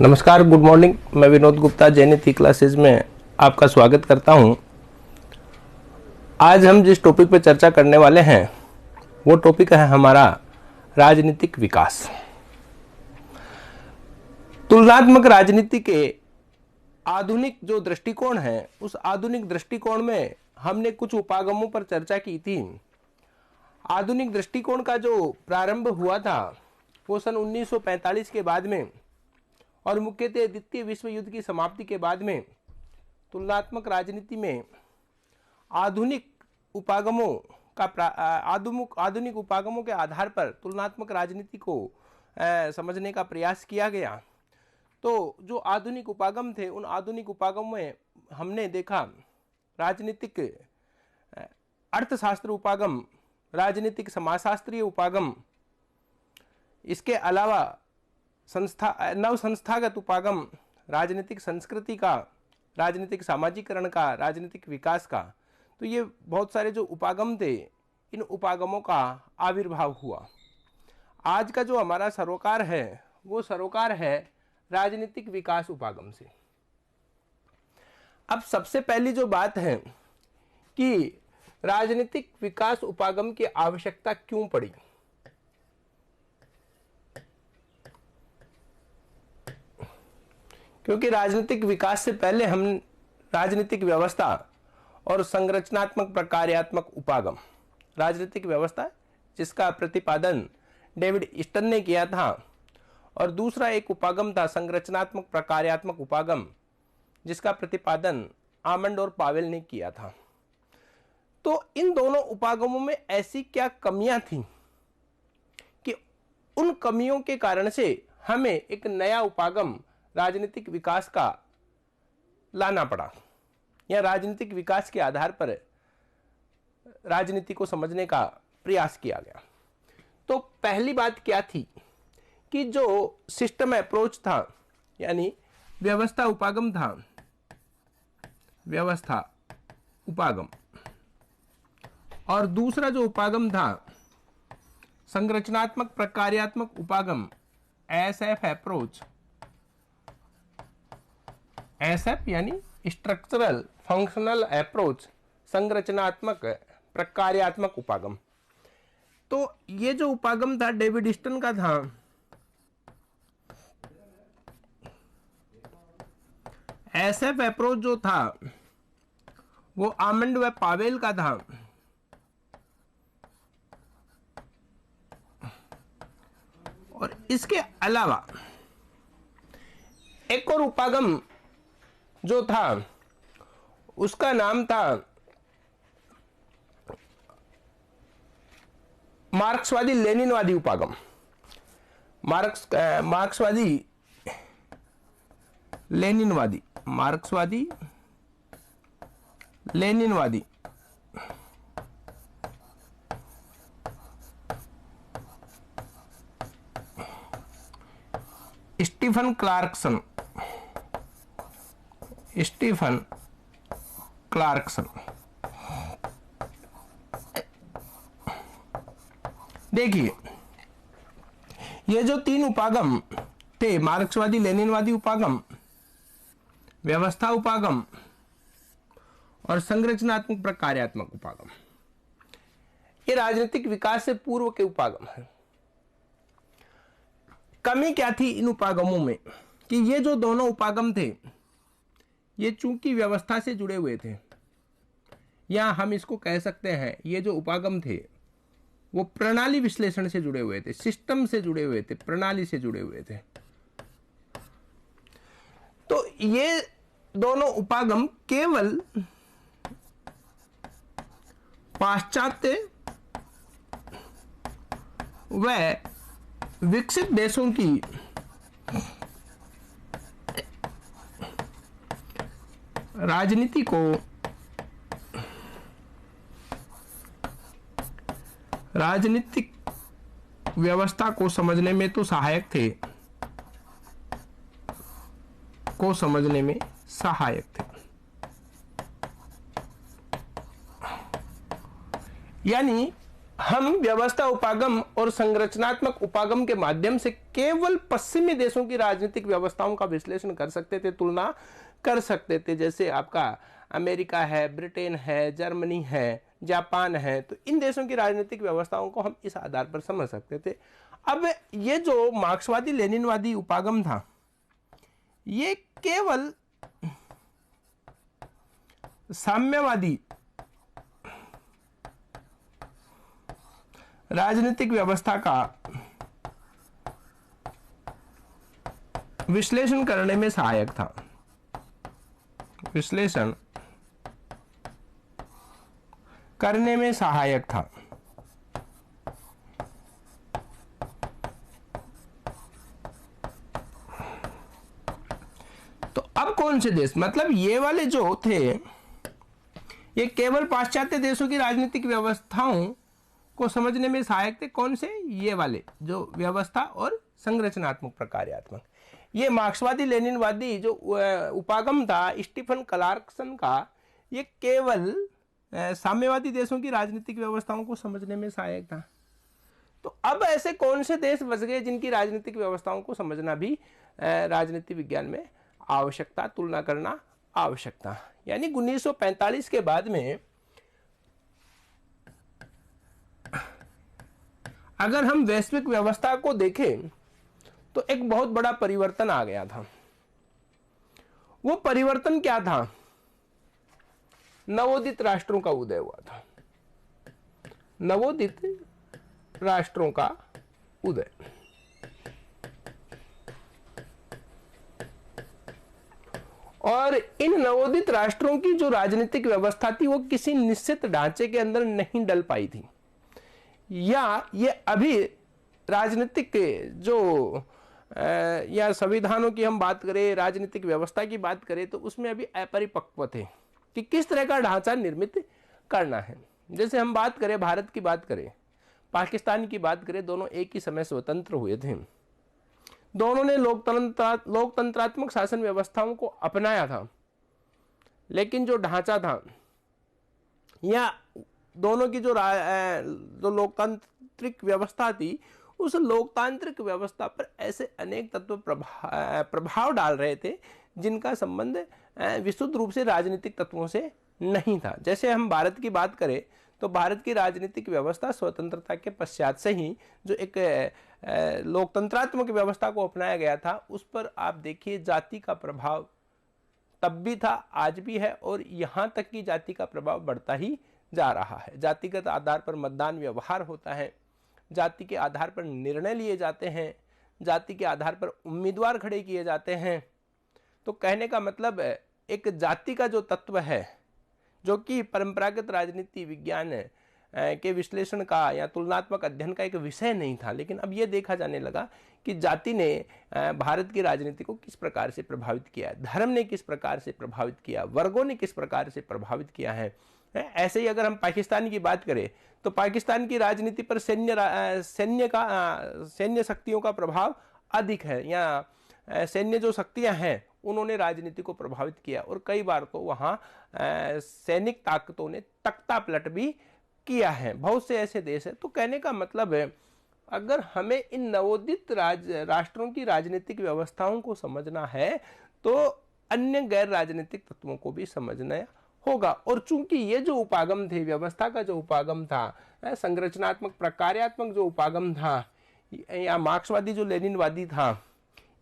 नमस्कार, good morning. मैं Vinod Gupta जैनित classes में आपका स्वागत करता हूं। आज हम जिस टॉपिक पर चर्चा करने वाले हैं वो टॉपिक है हमारा राजनीतिक विकास। तुलनात्मक राजनीति के आधुनिक जो दृष्टिकोण है उस आधुनिक दृष्टिकोण में हमने कुछ उपागमों पर चर्चा की थी। आधुनिक दृष्टिकोण का जो प्रारंभ हुआ था वो सन 1945 के बाद में और मुख्यतः द्वितीय विश्व युद्ध की समाप्ति के बाद में तुलनात्मक राजनीति में आधुनिक उपागमों के आधार पर तुलनात्मक राजनीति को समझने का प्रयास किया गया। तो जो आधुनिक उपागम थे उन आधुनिक उपागम में हमने देखा राजनीतिक अर्थशास्त्र उपागम, राजनीतिक समाजशास्त्रीय उपागम, इसके अलावा नव संस्थागत उपागम, राजनीतिक संस्कृति का, राजनीतिक सामाजिकरण का, राजनीतिक विकास का। तो ये बहुत सारे जो उपागम थे इन उपागमों का आविर्भाव हुआ। आज का जो हमारा सरोकार है वो सरोकार है राजनीतिक विकास उपागम से। अब सबसे पहली जो बात है कि राजनीतिक विकास उपागम की आवश्यकता क्यों पड़ी। क्योंकि राजनीतिक विकास से पहले हम राजनीतिक व्यवस्था और संरचनात्मक प्रकार्यात्मक उपागम, राजनीतिक व्यवस्था जिसका प्रतिपादन डेविड ईस्टन ने किया था और दूसरा एक उपागम था संरचनात्मक प्रकार्यात्मक उपागम जिसका प्रतिपादन आमंड और पावेल ने किया था। तो इन दोनों उपागमों में ऐसी क्या कमियां थी कि उन कमियों के कारण से हमें एक नया उपागम राजनीतिक विकास का लाना पड़ा या राजनीतिक विकास के आधार पर राजनीति को समझने का प्रयास किया गया। तो पहली बात क्या थी कि जो सिस्टम अप्रोच था यानी व्यवस्था उपागम था, व्यवस्था उपागम, और दूसरा जो उपागम था संरचनात्मक प्रकार्यात्मक उपागम, एसएफ अप्रोच, एसएफ यानी स्ट्रक्चरल फंक्शनल अप्रोच, संरचनात्मक प्रकार्यात्मक उपागम। तो ये जो उपागम था डेविड ईस्टन का था, एसएफ अप्रोच जो था वो आमंड व पावेल का था, और इसके अलावा एक और उपागम जो था उसका नाम था मार्क्सवादी लेनिनवादी उपागम। मार्क्सवादी लेनिनवादी, मार्क्सवादी लेनिनवादी। Stephen Clarkson. देखिए ये जो तीन उपागम थे, मार्क्सवादी लेनिनवादी उपागम, व्यवस्था उपागम और संरचनात्मक प्रकार्यात्मक उपागम, ये राजनीतिक विकास से पूर्व के उपागम हैं। कमी क्या थी इन उपागमों में कि ये जो दोनों उपागम थे ये चूंकि व्यवस्था से जुड़े हुए थे, या हम इसको कह सकते हैं ये जो उपागम थे वो प्रणाली विश्लेषण से जुड़े हुए थे, सिस्टम से जुड़े हुए थे, प्रणाली से जुड़े हुए थे। तो ये दोनों उपागम केवल पाश्चात्य व विकसित देशों की राजनीति को, राजनीतिक व्यवस्था को समझने में तो सहायक थे, यानी हम व्यवस्था उपागम और संरचनात्मक उपागम के माध्यम से केवल पश्चिमी देशों की राजनीतिक व्यवस्थाओं का विश्लेषण कर सकते थे, तुलना कर सकते थे। जैसे आपका अमेरिका है, ब्रिटेन है, जर्मनी है, जापान है, तो इन देशों की राजनीतिक व्यवस्थाओं को हम इस आधार पर समझ सकते थे। अब ये जो मार्क्सवादी लेनिनवादी उपागम था, ये केवल साम्यवादी राजनीतिक व्यवस्था का विश्लेषण करने में सहायक था। विश्लेषण करने में सहायक था। तो अब कौन से देश, मतलब ये वाले जो थे, ये केवल पाश्चात्य देशों की राजनीतिक व्यवस्थाओं को समझने में सहायक थे। कौन से? ये वाले जो व्यवस्था और संरचनात्मक प्रकार्यात्मक। ये मार्क्सवादी लेनिनवादी जो उपागम था स्टीफन क्लार्कसन का, ये केवल साम्यवादी देशों की राजनीतिक व्यवस्थाओं को समझने में सहायक था। तो अब ऐसे कौन से देश बच गए जिनकी राजनीतिक व्यवस्थाओं को समझना भी राजनीति विज्ञान में आवश्यकता, तुलना करना आवश्यकता। यानी 1945 के बाद में अगर हम वैश्विक व्यवस्था को देखें तो एक बहुत बड़ा परिवर्तन आ गया था। वो परिवर्तन क्या था? नवोदित राष्ट्रों का उदय हुआ था। नवोदित राष्ट्रों का उदय। और इन नवोदित राष्ट्रों की जो राजनीतिक व्यवस्था थी वो किसी निश्चित ढांचे के अंदर नहीं डल पाई थी, या ये अभी राजनीतिक जो या संविधानों की हम बात करें, राजनीतिक व्यवस्था की बात करें, तो उसमें अभी अपरिपक्व थे कि किस तरह का ढांचा निर्मित करना है। जैसे हम बात करें, भारत की बात करें, पाकिस्तान की बात करें, दोनों एक ही समय स्वतंत्र हुए थे। दोनों ने लोकतंत्रात्मक शासन व्यवस्थाओं को अपनाया था, लेकिन जो ढांचा था या दोनों की जो लोकतांत्रिक व्यवस्था थी, उस लोकतांत्रिक व्यवस्था पर ऐसे अनेक तत्व प्रभाव डाल रहे थे जिनका संबंध विशुद्ध रूप से राजनीतिक तत्वों से नहीं था। जैसे हम भारत की बात करें तो भारत की राजनीतिक व्यवस्था स्वतंत्रता के पश्चात से ही जो एक लोकतंत्रात्मक व्यवस्था को अपनाया गया था, उस पर आप देखिए जाति का प्रभाव तब भी था, आज भी है, और यहाँ तक कि जाति का प्रभाव बढ़ता ही जा रहा है। जातिगत आधार पर मतदान व्यवहार होता है, जाति के आधार पर निर्णय लिए जाते हैं, जाति के आधार पर उम्मीदवार खड़े किए जाते हैं। तो कहने का मतलब एक जाति का जो तत्व है, जो कि परंपरागत राजनीति विज्ञान के विश्लेषण का या तुलनात्मक अध्ययन का एक विषय नहीं था, लेकिन अब यह देखा जाने लगा कि जाति ने भारत की राजनीति को किस प्रकार से प्रभावित किया, धर्म ने किस प्रकार से प्रभावित किया, वर्गों ने किस प्रकार से प्रभावित किया है। ऐसे ही अगर हम पाकिस्तान की बात करें तो पाकिस्तान की राजनीति पर सैन्य शक्तियों का प्रभाव अधिक है, या सैन्य जो शक्तियां हैं उन्होंने राजनीति को प्रभावित किया, और कई बार तो वहां सैनिक ताकतों ने तख्ता पलट भी किया है। बहुत से ऐसे देश हैं। तो कहने का मतलब है, अगर हमें इन नवोदित राष्ट्रों की राजनीतिक व्यवस्थाओं को समझना है तो अन्य गैर राजनीतिक तत्वों को भी समझना होगा। और चूंकि ये जो उपागम थे, व्यवस्था का जो उपागम था, संरचनात्मक प्रकार्यात्मक जो उपागम था, या मार्क्सवादी जो लेनिनवादी था,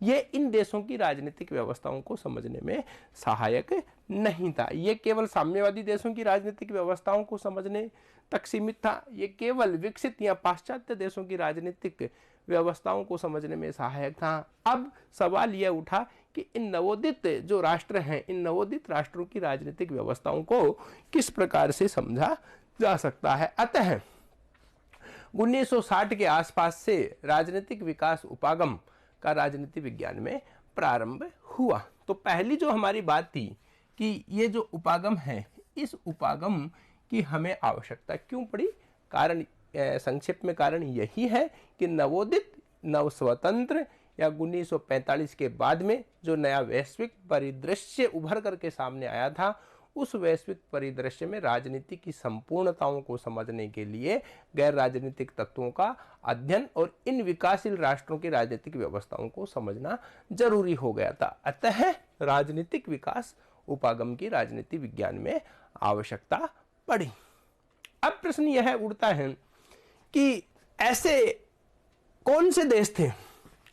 ये इन देशों की राजनीतिक व्यवस्थाओं को समझने में सहायक नहीं था। ये केवल साम्यवादी देशों की राजनीतिक व्यवस्थाओं को समझने तक सीमित था। ये केवल विकसित या पाश्चात्य देशों की राजनीतिक व्यवस्थाओं को समझने में सहायक था। अब सवाल यह उठा कि इन नवोदित जो राष्ट्र हैं, इन नवोदित राष्ट्रों की राजनीतिक व्यवस्थाओं को किस प्रकार से समझा जा सकता है। अतः 1960 के आसपास से राजनीतिक विकास उपागम का राजनीति विज्ञान में प्रारंभ हुआ। तो पहली जो हमारी बात थी कि ये जो उपागम है, इस उपागम की हमें आवश्यकता क्यों पड़ी? कारण संक्षेप में कारण यही है कि नवोदित, नव स्वतंत्र या 1945 के बाद में जो नया वैश्विक परिदृश्य उभर करके सामने आया था, उस वैश्विक परिदृश्य में राजनीति की संपूर्णताओं को समझने के लिए गैर राजनीतिक तत्वों का अध्ययन और इन विकासशील राष्ट्रों की राजनीतिक व्यवस्थाओं को समझना जरूरी हो गया था। अतः राजनीतिक विकास उपागम की राजनीति विज्ञान में आवश्यकता पड़ी। अब प्रश्न यह उठता है कि ऐसे कौन से देश थे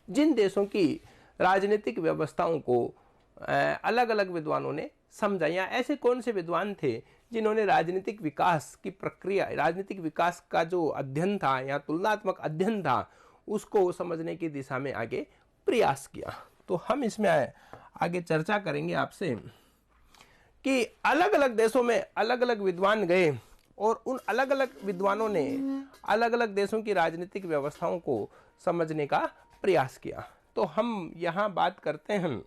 जिन देशों की राजनीतिक व्यवस्थाओं को अलग अलग विद्वानों ने समझा, या ऐसे कौन से विद्वान थे जिन्होंने राजनीतिक विकास की प्रक्रिया, राजनीतिक विकास का जो अध्ययन था या तुलनात्मक अध्ययन था, उसको समझने की दिशा में आगे प्रयास किया। तो हम इसमें आगे चर्चा करेंगे आपसे कि अलग अलग देशों में अलग अलग विद्वान गए और उन अलग अलग विद्वानों ने अलग अलग देशों की राजनीतिक व्यवस्थाओं को समझने का प्रयास किया। तो हम यहाँ बात करते हैं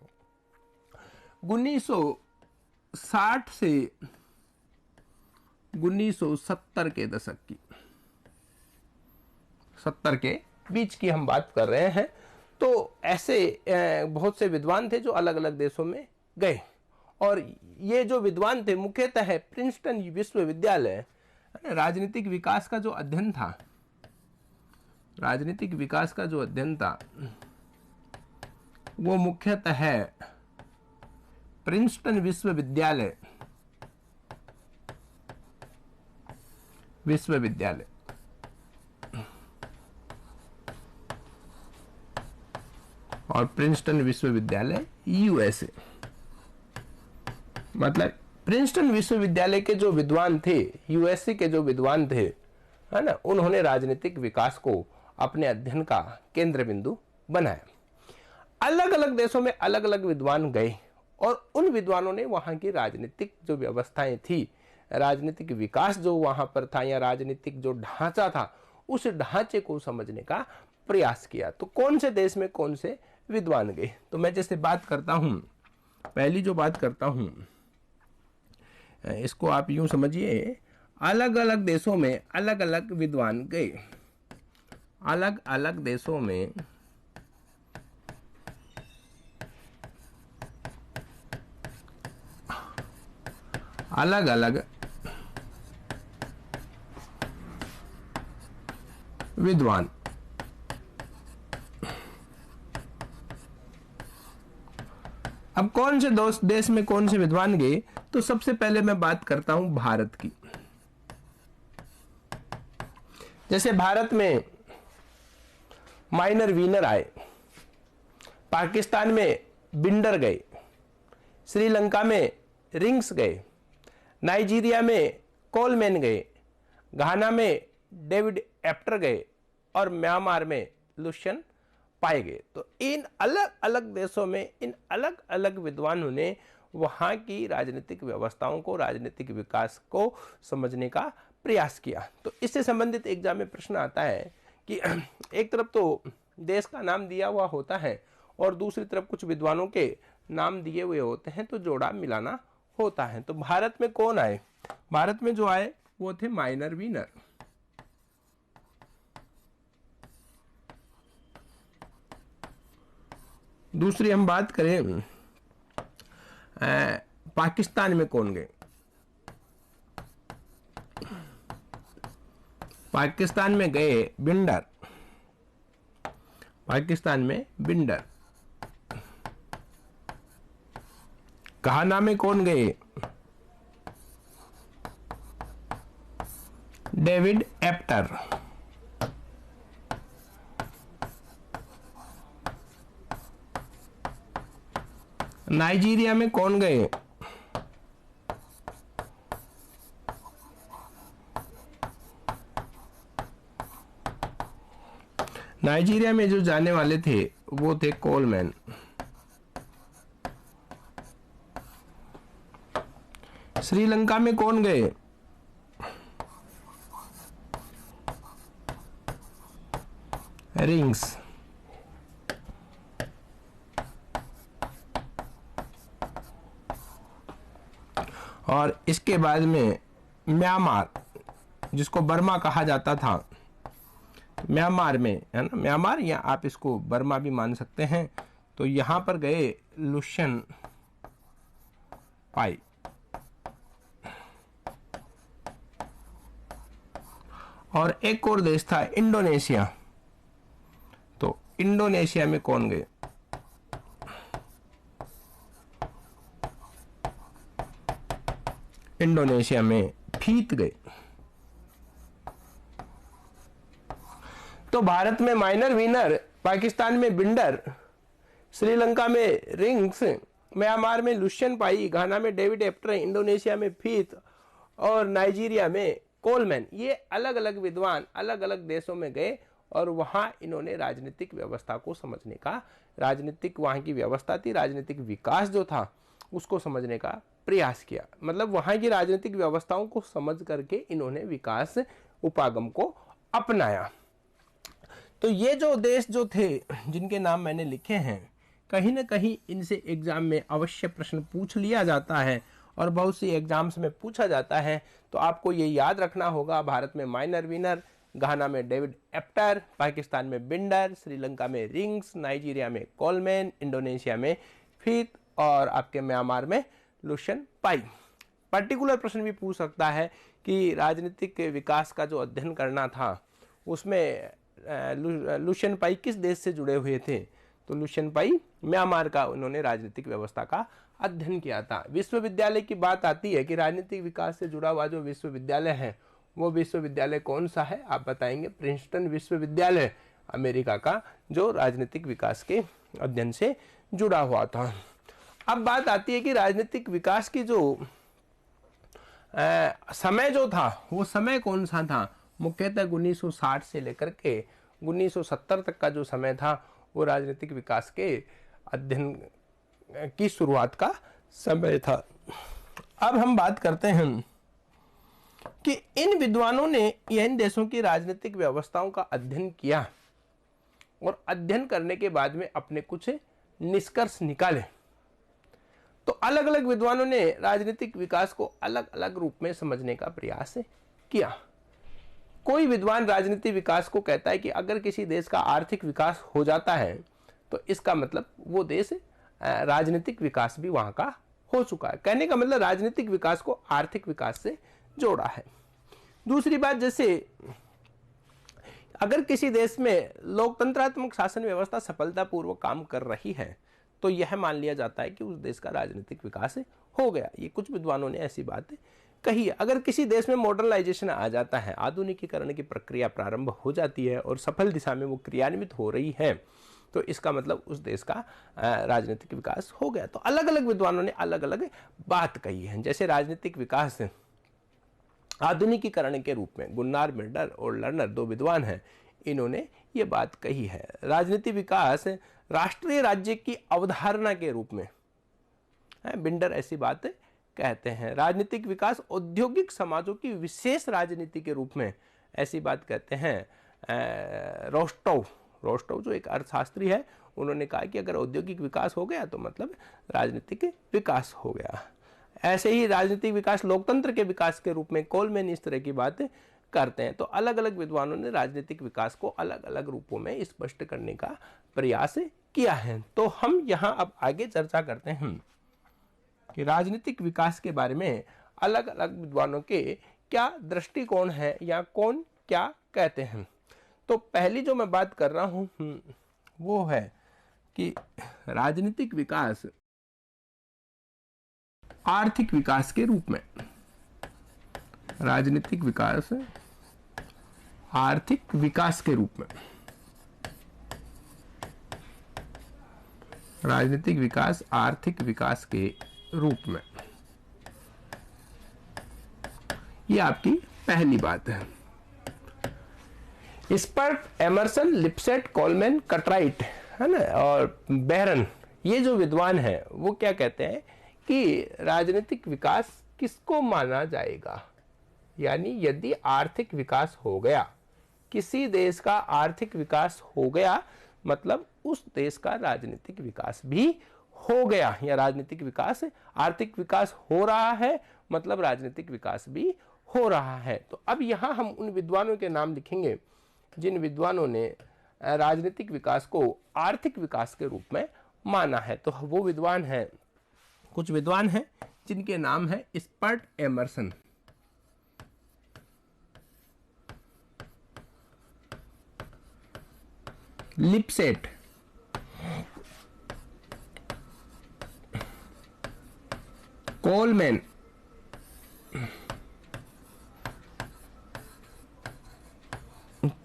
1960 से 1970 के दशक की, 70 के बीच की हम बात कर रहे हैं। तो ऐसे बहुत से विद्वान थे जो अलग अलग देशों में गए, और ये जो विद्वान थे मुख्यतः प्रिंसटन विश्वविद्यालय राजनीतिक विकास का जो अध्ययन था, राजनीतिक विकास का जो अध्ययन था वो मुख्यतः प्रिंसटन विश्वविद्यालय और प्रिंसटन विश्वविद्यालय यूएसए, मतलब प्रिंसटन विश्वविद्यालय के जो विद्वान थे, यूएसए के जो विद्वान थे, है ना, उन्होंने राजनीतिक विकास को अपने अध्ययन का केंद्र बिंदु बनाया। अलग अलग देशों में अलग अलग विद्वान गए और उन विद्वानों ने वहां की राजनीतिक जो व्यवस्थाएं थी, राजनीतिक विकास जो वहां पर था या राजनीतिक जो ढांचा था, उस ढांचे को समझने का प्रयास किया। तो कौन से देश में कौन से विद्वान गए, तो मैं जैसे बात करता हूं, पहली जो बात करता हूं इसको आप यूं समझिए, अलग अलग देशों में अलग अलग विद्वान गए, अलग अलग देशों में अलग अलग विद्वान। अब कौन से देश में कौन से विद्वान गए, तो सबसे पहले मैं बात करता हूं भारत की। जैसे भारत में माइनर वीनर आए, पाकिस्तान में बिंडर गए, श्रीलंका में रिंग्स गए, नाइजीरिया में कोलमैन गए, घाना में डेविड एप्टर गए और म्यांमार में लुशियन पाए गए। तो इन अलग अलग देशों में इन अलग अलग विद्वानों ने वहां की राजनीतिक व्यवस्थाओं को, राजनीतिक विकास को समझने का प्रयास किया। तो इससे संबंधित एग्जाम में प्रश्न आता है कि एक तरफ तो देश का नाम दिया हुआ होता है और दूसरी तरफ कुछ विद्वानों के नाम दिए हुए होते हैं, तो जोड़ा मिलाना होता है। तो भारत में कौन आए, भारत में जो आए वो थे माइनर वीनर। दूसरी हम बात करें पाकिस्तान में कौन गए, पाकिस्तान में गए बिंडर, पाकिस्तान में बिंडर। घाना में कौन गए, डेविड एप्टर। नाइजीरिया में कौन गए, नाइजीरिया में जो जाने वाले थे वो थे कोलमैन। श्रीलंका में कौन गए, रिंग्स। और इसके बाद में म्यांमार, जिसको बर्मा कहा जाता था, म्यांमार में, है ना, म्यांमार या आप इसको बर्मा भी मान सकते हैं। तो यहां पर गए लुशियन पाई। और एक और देश था इंडोनेशिया। तो इंडोनेशिया में कौन गए? इंडोनेशिया में फीत गए। तो भारत में माइनर विनर, पाकिस्तान में बिंडर, श्रीलंका में रिंग्स, म्यांमार में लुशियन पाई, घाना में डेविड एप्टर, इंडोनेशिया में फीत और नाइजीरिया में कोलमैन। ये अलग अलग विद्वान अलग अलग देशों में गए और वहां इन्होंने राजनीतिक व्यवस्था को समझने का, राजनीतिक वहां की व्यवस्था थी, राजनीतिक विकास जो था उसको समझने का प्रयास किया। मतलब वहां की राजनीतिक व्यवस्थाओं को समझ करके इन्होंने विकास उपागम को अपनाया। तो ये जो देश जो थे जिनके नाम मैंने लिखे हैं, कहीं ना कहीं इनसे एग्जाम में अवश्य प्रश्न पूछ लिया जाता है और बहुत सी एग्जाम्स में पूछा जाता है। तो आपको ये याद रखना होगा, भारत में माइनर विनर, घाना में डेविड एप्टर, पाकिस्तान में बिंडर, श्रीलंका में रिंग्स, नाइजीरिया में कोलमैन, इंडोनेशिया में फीत और आपके म्यांमार में लुशियन पाई। पर्टिकुलर प्रश्न भी पूछ सकता है कि राजनीतिक विकास का जो अध्ययन करना था उसमें लुशियन पाई किस देश से जुड़े हुए थे? तो लुशियन पाई म्यांमार का उन्होंने राजनीतिक व्यवस्था का अध्ययन किया था। विश्वविद्यालय की बात आती है कि राजनीतिक विकास से जुड़ा हुआ जो विश्वविद्यालय है वो विश्वविद्यालय कौन सा है? आप बताएंगे। प्रिंसटन विश्वविद्यालय, अमेरिका का, जो राजनीतिक विकास के अध्ययन से जुड़ा हुआ था। अब बात आती है कि राजनीतिक विकास की जो समय जो था वो समय कौन सा था? मुख्यतः 1960 से लेकर के 1970 तक का जो समय था वो राजनीतिक विकास के अध्ययन की शुरुआत का समय था। अब हम बात करते हैं कि इन विद्वानों ने इन देशों की राजनीतिक व्यवस्थाओं का अध्ययन किया और अध्ययन करने के बाद में अपने कुछ निष्कर्ष निकाले। तो अलग अलग विद्वानों ने राजनीतिक विकास को अलग अलग रूप में समझने का प्रयास किया। कोई विद्वान राजनीतिक विकास को कहता है कि अगर किसी देश का आर्थिक विकास हो जाता है तो इसका मतलब वो देश राजनीतिक विकास भी वहां का हो चुका है। कहने का मतलब राजनीतिक विकास को आर्थिक विकास से जोड़ा है। दूसरी बात, जैसे अगर किसी देश में लोकतंत्रात्मक शासन व्यवस्था सफलतापूर्वक काम कर रही है तो यह मान लिया जाता है कि उस देश का राजनीतिक विकास हो गया। ये कुछ विद्वानों ने ऐसी बात कही है। अगर किसी देश में मॉडर्नाइजेशन आ जाता है, आधुनिकीकरण की प्रक्रिया प्रारंभ हो जाती है और सफल दिशा में वो क्रियान्वित हो रही है, तो इसका मतलब उस देश का राजनीतिक विकास हो गया। तो अलग अलग विद्वानों ने अलग अलग बात कही है। जैसे राजनीतिक विकास आधुनिकीकरण के रूप में गुन्नार मिल्डर और लर्नर, दो विद्वान हैं, इन्होंने ये बात कही है। राजनीतिक विकास राष्ट्रीय राज्य की अवधारणा के रूप में, बिंडर ऐसी बात कहते हैं। राजनीतिक विकास औद्योगिक समाजों की विशेष राजनीति के रूप में, ऐसी बात कहते हैं रोस्टोव जो एक अर्थशास्त्री है, उन्होंने कहा कि अगर औद्योगिक विकास हो गया तो मतलब राजनीतिक विकास हो गया। ऐसे ही राजनीतिक विकास लोकतंत्र के विकास के रूप में कोलमैन इस तरह की बात करते हैं। तो अलग अलग विद्वानों ने राजनीतिक विकास को अलग अलग रूपों में स्पष्ट करने का प्रयास किया है। तो हम यहाँ अब आगे चर्चा करते हैं कि राजनीतिक विकास के बारे में अलग अलग विद्वानों के क्या दृष्टिकोण है या कौन क्या कहते हैं। तो पहली जो मैं बात कर रहा हूं वो है कि राजनीतिक विकास आर्थिक विकास के रूप में, राजनीतिक विकास आर्थिक विकास के रूप में, राजनीतिक विकास आर्थिक विकास के रूप में, ये आपकी पहली बात है। स्पर्ट, एमर्सन, लिपसेट, कोलमैन, कटराइट, है ना, और बेरन, ये जो विद्वान हैं वो क्या कहते हैं कि राजनीतिक विकास किसको माना जाएगा? यानी यदि आर्थिक विकास हो गया, किसी देश का आर्थिक विकास हो गया, मतलब उस देश का राजनीतिक विकास भी हो गया, या राजनीतिक विकास, आर्थिक विकास हो रहा है मतलब राजनीतिक विकास भी हो रहा है। तो अब यहां हम उन विद्वानों के नाम लिखेंगे जिन विद्वानों ने राजनीतिक विकास को आर्थिक विकास के रूप में माना है। तो वो विद्वान हैं, कुछ विद्वान हैं जिनके नाम है Spurt, Emerson, Lipset, Coleman,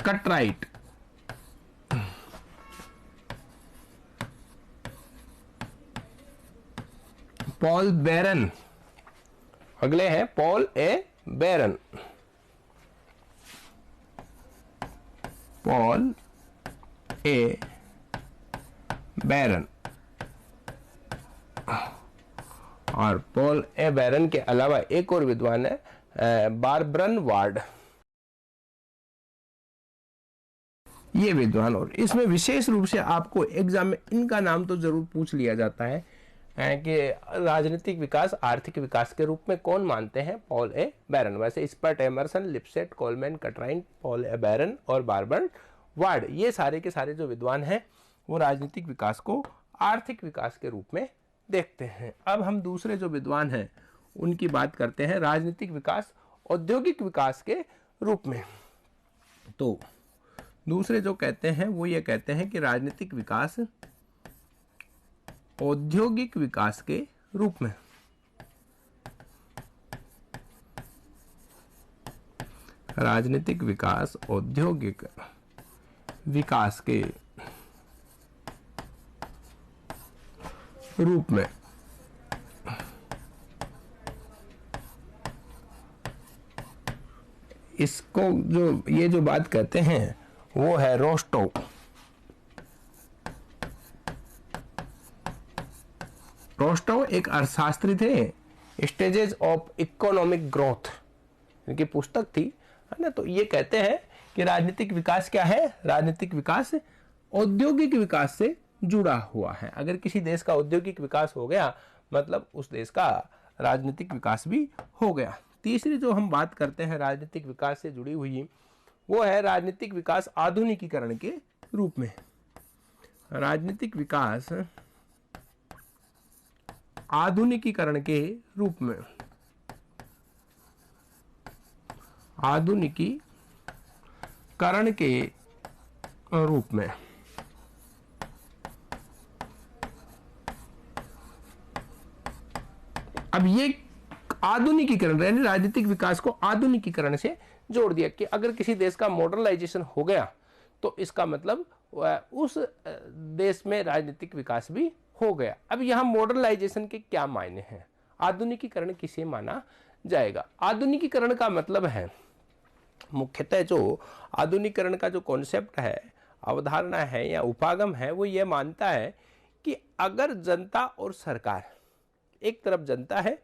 Cutright, Paul Baran, अगले हैं Paul A बेरन, Paul A Baran. और पॉल ए बेरन के अलावा एक और विद्वान है बारबरन वार्ड, ये विद्वान। और इसमें विशेष रूप से आपको एग्जाम में इनका नाम तो जरूर पूछ लिया जाता है कि राजनीतिक विकास आर्थिक विकास के रूप में कौन मानते हैं? Paul A Baran. वैसे Spurt, Emerson, Lipset, Coleman, Cutright, Paul A Baran और बारबरन वार्ड, ये सारे के सारे जो विद्वान हैं वो राजनीतिक विकास को आर्थिक विकास के रूप में देखते हैं। अब हम दूसरे जो विद्वान हैं उनकी बात करते हैं राजनीतिक विकास औद्योगिक विकास के रूप में। तो दूसरे जो कहते हैं वो ये कहते हैं कि राजनीतिक विकास औद्योगिक विकास के रूप में, राजनीतिक विकास औद्योगिक विकास के रूप में। इसको ये जो बात कहते हैं वो है रोस्टोव। रोस्टोव एक अर्थशास्त्री थे। स्टेजेस ऑफ इकोनॉमिक ग्रोथ इनकी पुस्तक थी, है ना। तो ये कहते हैं कि राजनीतिक विकास क्या है? राजनीतिक विकास औद्योगिक विकास से जुड़ा हुआ है। अगर किसी देश का औद्योगिक विकास हो गया मतलब उस देश का राजनीतिक विकास भी हो गया। तीसरी जो हम बात करते हैं राजनीतिक विकास से जुड़ी हुई, वो है राजनीतिक विकास आधुनिकीकरण के रूप में। राजनीतिक विकास आधुनिकीकरण के रूप में, आधुनिकीकरण के रूप में। अब ये आधुनिकीकरण यानी राजनीतिक विकास को आधुनिकीकरण से जोड़ दिया कि अगर किसी देश का मॉडर्नाइजेशन हो गया तो इसका मतलब उस देश में राजनीतिक विकास भी हो गया। अब यहां मॉडर्नाइजेशन के क्या मायने हैं? आधुनिकीकरण किसे माना जाएगा? आधुनिकीकरण का मतलब है, मुख्यतः जो आधुनिकीकरण का जो कॉन्सेप्ट है, अवधारणा है या उपागम है, वो ये मानता है कि अगर जनता और सरकार, एक तरफ जनता है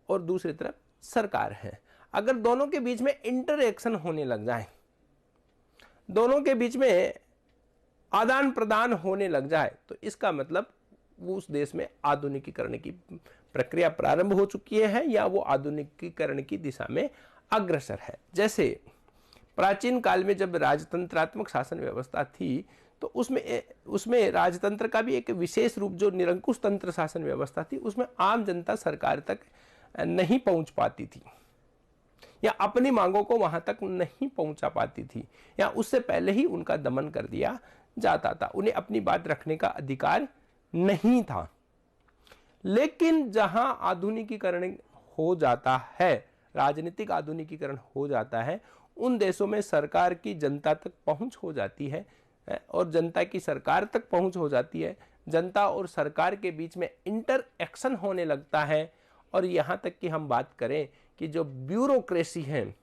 और दूसरी तरफ सरकार है, अगर दोनों के बीच में इंटरएक्शन होने लग जाए, दोनों के बीच में आदान प्रदान होने लग जाए, तो इसका मतलब उस देश में आधुनिकीकरण की प्रक्रिया प्रारंभ हो चुकी है या वो आधुनिकीकरण की दिशा में अग्रसर है। जैसे प्राचीन काल में जब राजतंत्रात्मक शासन व्यवस्था थी तो उसमें राजतंत्र का भी एक विशेष रूप, जो निरंकुश तंत्र शासन व्यवस्था थी, उसमें आम जनता सरकार तक नहीं पहुंच पाती थी या अपनी मांगों को वहां तक नहीं पहुंचा पाती थी, या उससे पहले ही उनका दमन कर दिया जाता था। उन्हें अपनी बात रखने का अधिकार नहीं था। लेकिन जहां आधुनिकीकरण हो जाता है, राजनीतिक आधुनिकीकरण हो जाता है, उन देशों में सरकार की जनता तक पहुंच हो जाती है और जनता की सरकार तक पहुंच हो जाती है। जनता और सरकार के बीच में इंटरएक्शन होने लगता है। और यहां तक कि हम बात करें कि जो ब्यूरोक्रेसी है,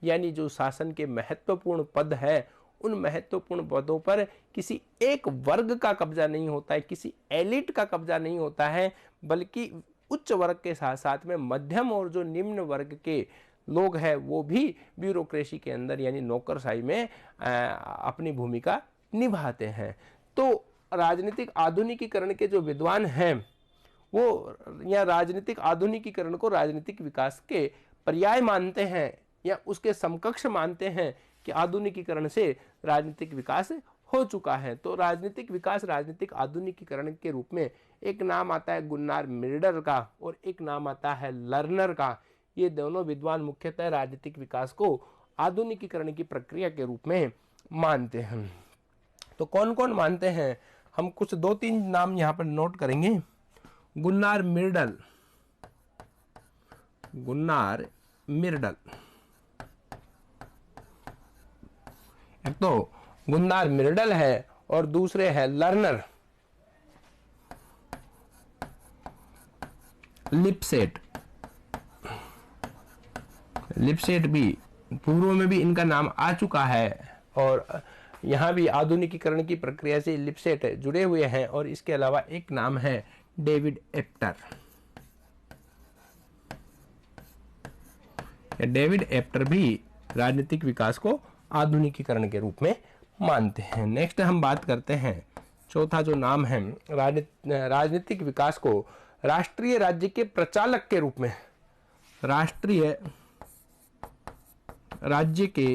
यानी जो शासन के महत्वपूर्ण पद है, उन महत्वपूर्ण पदों पर किसी एक वर्ग का कब्जा नहीं होता है, किसी एलिट का कब्जा नहीं होता है, बल्कि उच्च वर्ग के साथ साथ में मध्यम और जो निम्न वर्ग के लोग हैं वो भी ब्यूरोक्रेसी के अंदर यानी नौकरशाही में अपनी भूमिका निभाते हैं। तो राजनीतिक आधुनिकीकरण के जो विद्वान हैं वो या राजनीतिक आधुनिकीकरण को राजनीतिक विकास के पर्याय मानते हैं या उसके समकक्ष मानते हैं कि आधुनिकीकरण से राजनीतिक विकास हो चुका है। तो राजनीतिक विकास राजनीतिक आधुनिकीकरण के रूप में एक नाम आता है गुन्नार मिल्डर का और एक नाम आता है लर्नर का। ये दोनों विद्वान मुख्यतः राजनीतिक विकास को आधुनिकीकरण की प्रक्रिया के रूप में मानते हैं। तो कौन कौन मानते हैं, हम कुछ 2-3 नाम यहां पर नोट करेंगे। गुन्नार मिर्डल, गुन्नार मिर्डल, एक तो गुन्नार मिर्डल है और दूसरे है लर्नर लिपसेट। लिपसेट भी पूर्व में भी इनका नाम आ चुका है और यहां भी आधुनिकीकरण की प्रक्रिया से लिपसेट जुड़े हुए हैं। और इसके अलावा एक नाम है डेविड एप्टर। डेविड एप्टर भी राजनीतिक विकास को आधुनिकीकरण के रूप में मानते हैं। नेक्स्ट हम बात करते हैं, चौथा जो नाम है राजनीतिक विकास को राष्ट्रीय राज्य के प्रचालक के रूप में, राष्ट्रीय राज्य के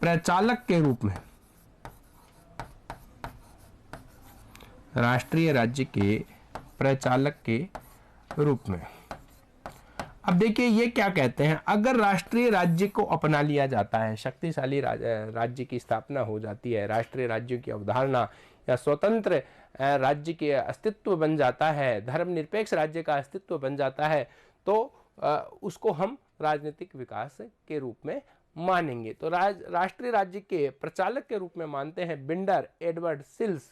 प्रचालक के रूप में, राष्ट्रीय राज्य के प्रचालक के रूप में। अब देखिए ये क्या कहते हैं, अगर राष्ट्रीय राज्य को अपना लिया जाता है, शक्तिशाली राज्य की स्थापना हो जाती है, राष्ट्रीय राज्यों की अवधारणा या स्वतंत्र राज्य के अस्तित्व बन जाता है, धर्मनिरपेक्ष राज्य का अस्तित्व बन जाता है, तो उसको हम राजनीतिक विकास के रूप में मानेंगे। तो राष्ट्रीय राज्य के प्रचालक के रूप में मानते हैं बिंडर एडवर्ड सिल्स।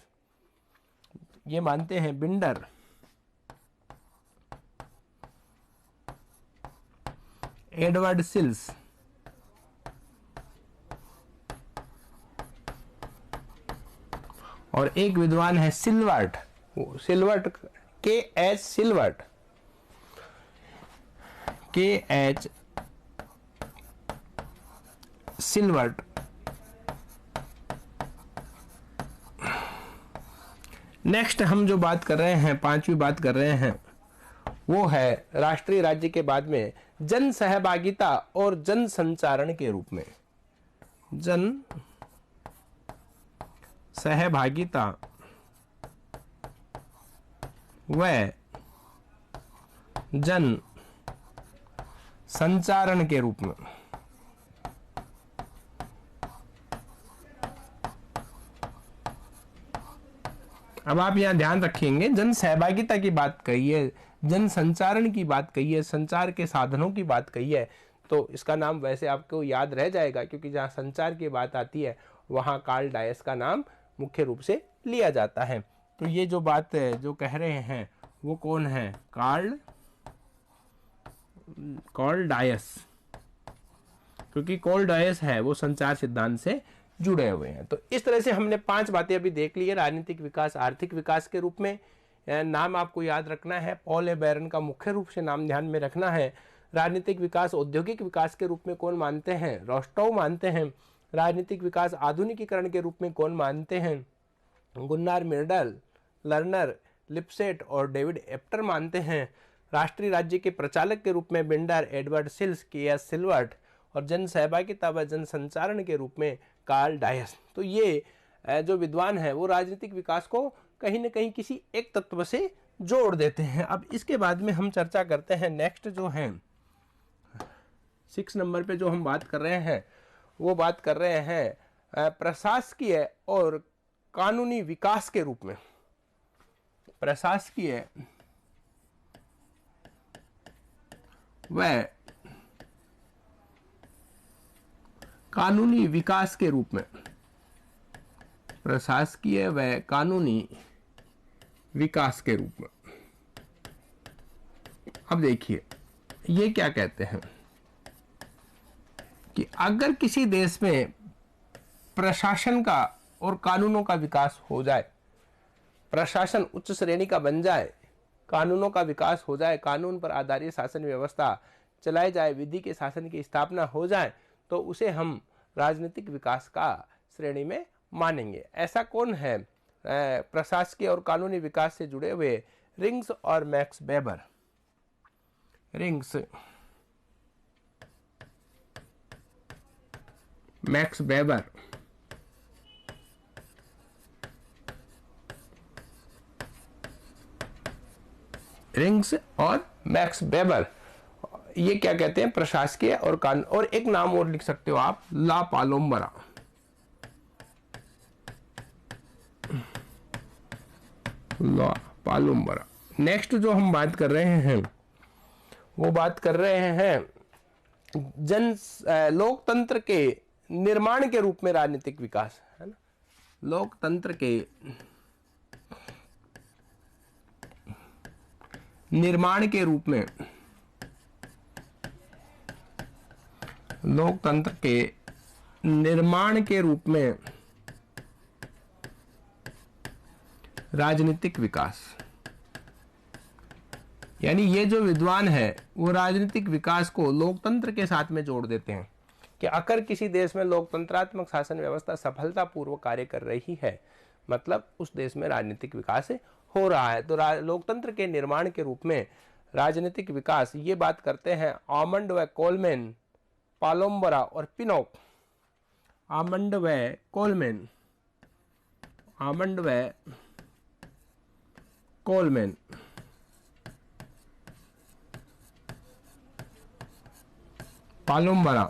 ये मानते हैं बिंडर एडवर्ड सिल्स। और एक विद्वान है सिल्वर्ट, सिल्वर्ट KH सिल्वर्ट, KH सिल्वर्ट। नेक्स्ट हम जो बात कर रहे हैं, पांचवी बात कर रहे हैं, वो है राष्ट्रीय राज्य के बाद में जन सहभागिता और जन संचारण के रूप में, जन सहभागिता व जन संचारण के रूप में। अब आप यहां ध्यान रखेंगे, जन सहभागिता की बात कही है, जन संचारण की बात कही है, संचार के साधनों की बात कही है, तो इसका नाम वैसे आपको याद रह जाएगा, क्योंकि जहां संचार की बात आती है वहां कार्ल डायस का नाम मुख्य रूप से लिया जाता है। तो ये जो बात जो कह रहे हैं वो कौन है, कार्ल डायस, क्योंकि कार्ल डायस है वो संचार सिद्धांत से जुड़े हुए हैं। तो इस तरह से हमने 5 बातें अभी देख ली है। राजनीतिक विकास आर्थिक विकास के रूप में, नाम आपको याद रखना है, पॉल ए बैरन का मुख्य रूप से नाम ध्यान में रखना है। राजनीतिक विकास औद्योगिक विकास के रूप में कौन मानते हैं, रोस्टोव मानते हैं। राजनीतिक विकास आधुनिकीकरण के रूप में कौन मानते हैं, गुन्नार मिर्डल, लर्नर लिपसेट और डेविड एप्टर मानते हैं। राष्ट्रीय राज्य के प्रचालक के रूप में बिंडर एडवर्ड सिल्स, KH सिल्वर्ट, और जन सहभागिता व जन संचारण के रूप में कार्ल डायस। तो ये जो विद्वान है वो राजनीतिक विकास को कहीं न कहीं किसी एक तत्व से जोड़ देते हैं। अब इसके बाद में हम चर्चा करते हैं, नेक्स्ट जो है 6 नंबर पे जो हम बात कर रहे हैं वो बात कर रहे हैं प्रशासकीय और कानूनी विकास के रूप में। प्रशासकीय व कानूनी विकास के रूप में, प्रशासकीय व कानूनी विकास के रूप में। अब देखिए ये क्या कहते हैं कि अगर किसी देश में प्रशासन का और कानूनों का विकास हो जाए, प्रशासन उच्च श्रेणी का बन जाए, कानूनों का विकास हो जाए, कानून पर आधारित शासन व्यवस्था चलाई जाए, विधि के शासन की स्थापना हो जाए, तो उसे हम राजनीतिक विकास का श्रेणी में मानेंगे। ऐसा कौन है प्रशासकीय और कानूनी विकास से जुड़े हुए, रिंग्स और max weber. Rings, max weber, rings और मैक्स वेबर, ये क्या कहते हैं, प्रशासकीय और कानून। और एक नाम और लिख सकते हो आप, ला पालोम्बरा। ला पालोम्बरा। नेक्स्ट जो हम बात कर रहे हैं वो बात कर रहे हैं लोकतंत्र के निर्माण के रूप में राजनीतिक विकास, है ना। लोकतंत्र के निर्माण के रूप में, लोकतंत्र के निर्माण के रूप में राजनीतिक विकास। यानी ये जो विद्वान है वो राजनीतिक विकास को लोकतंत्र के साथ में जोड़ देते हैं कि अगर किसी देश में लोकतंत्रात्मक शासन व्यवस्था सफलतापूर्वक कार्य कर रही है, मतलब उस देश में राजनीतिक विकास हो रहा है। तो लोकतंत्र के निर्माण के रूप में राजनीतिक विकास, ये बात करते हैं आमंड व कोलमैन, पालोम्बरा और पिनोक। आमंड व कोलमैन, आमंड व कोलमैन, पालोम्बरा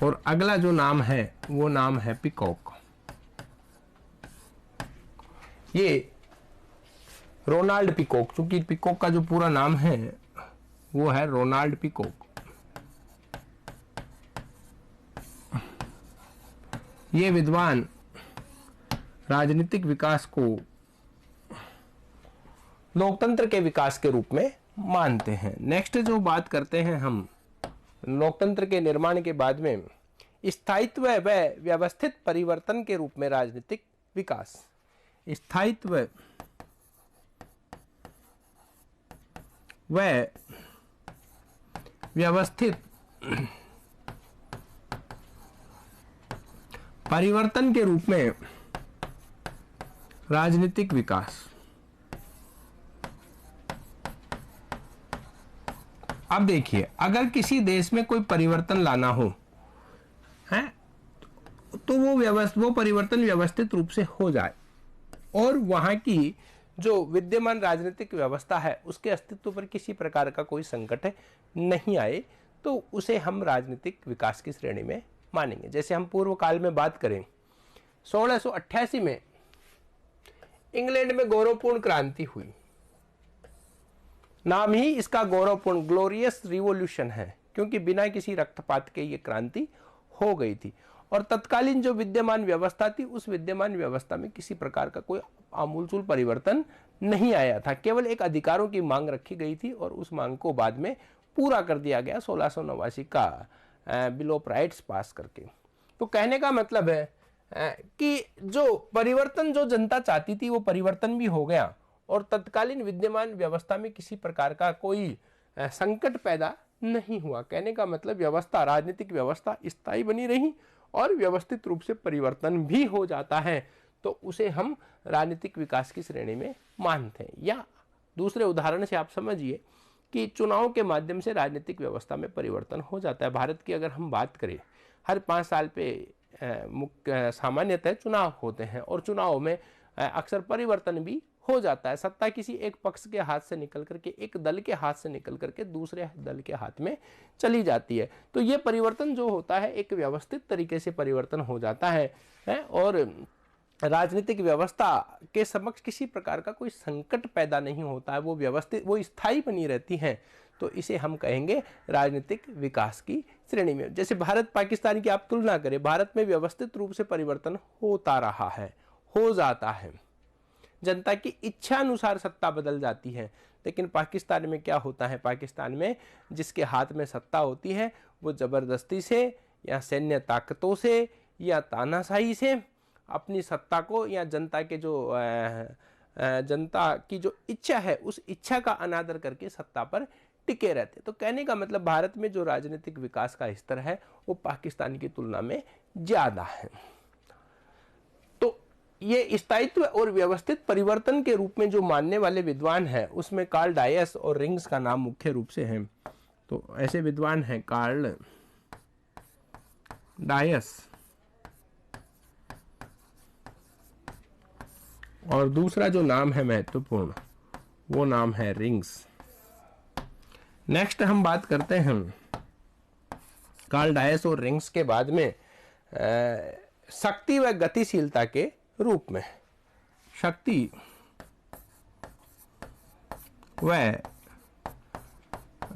और अगला जो नाम है वो नाम है पिकॉक। ये रोनाल्ड पिकॉक, चूंकि पिकॉक का जो पूरा नाम है वो है रोनाल्ड पिकॉक। ये विद्वान राजनीतिक विकास को लोकतंत्र के विकास के रूप में मानते हैं। नेक्स्ट जो बात करते हैं हम लोकतंत्र के निर्माण के बाद में स्थायित्व व व्यवस्थित परिवर्तन के रूप में राजनीतिक विकास। स्थायित्व व व्यवस्थित परिवर्तन के रूप में राजनीतिक विकास। अब देखिए, अगर किसी देश में कोई परिवर्तन लाना हो है तो वो परिवर्तन व्यवस्थित रूप से हो जाए और वहां की जो विद्यमान राजनीतिक व्यवस्था है उसके अस्तित्व पर किसी प्रकार का कोई संकट नहीं आए, तो उसे हम राजनीतिक विकास की श्रेणी में मानेंगे। जैसे हम पूर्व काल में बात करें, 1688 में इंग्लैंड में गौरवपूर्ण क्रांति हुई। नाम ही इसका गौरवपूर्ण, ग्लोरियस रिवॉल्यूशन है, क्योंकि बिना किसी रक्तपात के ये क्रांति हो गई थी। और तत्कालीन जो विद्यमान व्यवस्था थी उस विद्यमान व्यवस्था में किसी प्रकार का कोई आमूलचूल परिवर्तन नहीं आया था, केवल एक अधिकारों की मांग रखी गई थी और उस मांग को बाद में पूरा कर दिया गया 1689 का बिल ऑफ राइट्स पास करके। तो कहने का मतलब है कि जो परिवर्तन जो जनता चाहती थी वो परिवर्तन भी हो गया और तत्कालीन विद्यमान व्यवस्था में किसी प्रकार का कोई संकट पैदा नहीं हुआ। कहने का मतलब व्यवस्था, राजनीतिक व्यवस्था स्थायी बनी रही और व्यवस्थित रूप से परिवर्तन भी हो जाता है, तो उसे हम राजनीतिक विकास की श्रेणी में मानते हैं। या दूसरे उदाहरण से आप समझिए कि चुनाव के माध्यम से राजनीतिक व्यवस्था में परिवर्तन हो जाता है। भारत की अगर हम बात करें, हर 5 साल पे मुख्य सामान्यतः चुनाव होते हैं और चुनाव में अक्सर परिवर्तन भी हो जाता है। सत्ता किसी एक पक्ष के हाथ से निकल करके, एक दल के हाथ से निकल करके दूसरे दल के हाथ में चली जाती है। तो ये परिवर्तन जो होता है एक व्यवस्थित तरीके से परिवर्तन हो जाता है और राजनीतिक व्यवस्था के समक्ष किसी प्रकार का कोई संकट पैदा नहीं होता है, वो व्यवस्थित, वो स्थायी बनी रहती है। तो इसे हम कहेंगे राजनीतिक विकास की श्रेणी में। जैसे भारत पाकिस्तान की आप तुलना करें, भारत में व्यवस्थित रूप से परिवर्तन होता रहा है, हो जाता है, जनता की इच्छा अनुसार सत्ता बदल जाती है। लेकिन पाकिस्तान में क्या होता है, पाकिस्तान में जिसके हाथ में सत्ता होती है वो जबरदस्ती से या सैन्य ताकतों से या तानाशाही से अपनी सत्ता को या जनता के जो जनता की जो इच्छा है उस इच्छा का अनादर करके सत्ता पर टिके रहते। तो कहने का मतलब भारत में जो राजनीतिक विकास का स्तर है वो पाकिस्तान की तुलना में ज्यादा है। तो ये स्थायित्व और व्यवस्थित परिवर्तन के रूप में जो मानने वाले विद्वान हैं उसमें कार्ल डायस और रिंग्स का नाम मुख्य रूप से है। तो ऐसे विद्वान हैं कार्ल डायस और दूसरा जो नाम है महत्वपूर्ण वो नाम है रिंग्स। नेक्स्ट हम बात करते हैं कार्ल डायस और रिंग्स के बाद में शक्ति व गतिशीलता के रूप में। शक्ति व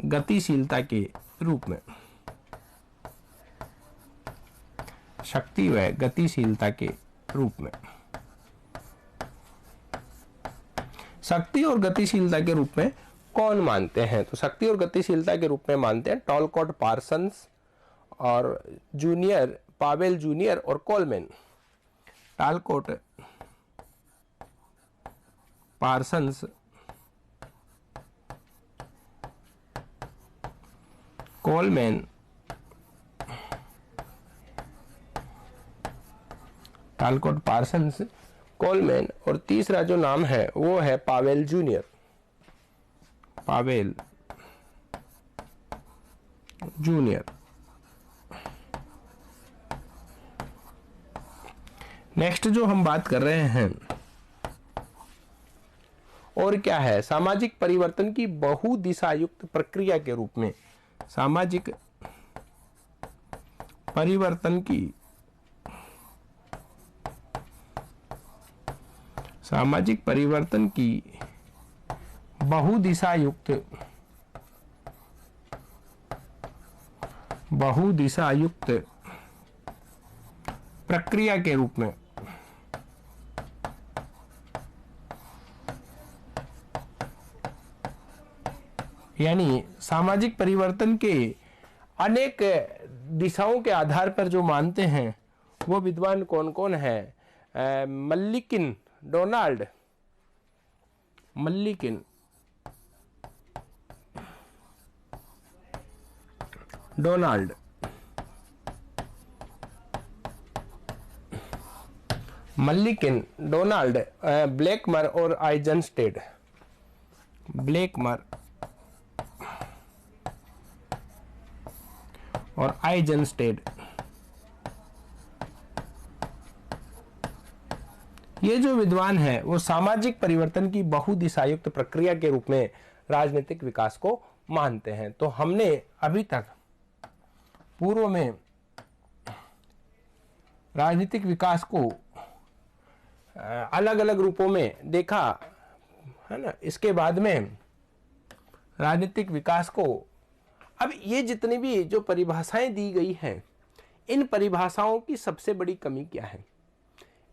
गतिशीलता के रूप में। शक्ति व गतिशीलता के रूप में। शक्ति और गतिशीलता के रूप में कौन मानते हैं? तो शक्ति और गतिशीलता के रूप में मानते हैं टॉलकोट, पार्सन्स और जूनियर, पावेल जूनियर और Coleman. Talcott, Parsons, Coleman, Talcott, Parsons, Coleman और तीसरा जो नाम है वो है Powell junior. Powell junior. Next जो हम बात कर रहे हैं और क्या है? सामाजिक परिवर्तन की बहुदिशायुक्त प्रक्रिया के रूप में। सामाजिक परिवर्तन की, सामाजिक परिवर्तन की बहुदिशायुक्त, बहुदिशायुक्त प्रक्रिया के रूप में। यानी सामाजिक परिवर्तन के अनेक दिशाओं के आधार पर जो मानते हैं वो विद्वान कौन कौन है? मल्लिकिन, डोनाल्ड मल्लिकिन, डोनाल्ड मल्लिकिन, डोनाल्ड, ब्लैकमर और आइजनस्टेड। ब्लैकमर और आइजनस्टेड, ये जो विद्वान है वो सामाजिक परिवर्तन की बहुदिशायुक्त प्रक्रिया के रूप में राजनीतिक विकास को मानते हैं। तो हमने अभी तक पूर्व में राजनीतिक विकास को अलग अलग रूपों में देखा है ना। इसके बाद में राजनीतिक विकास को, अब ये जितनी भी जो परिभाषाएं दी गई हैं, इन परिभाषाओं की सबसे बड़ी कमी क्या है?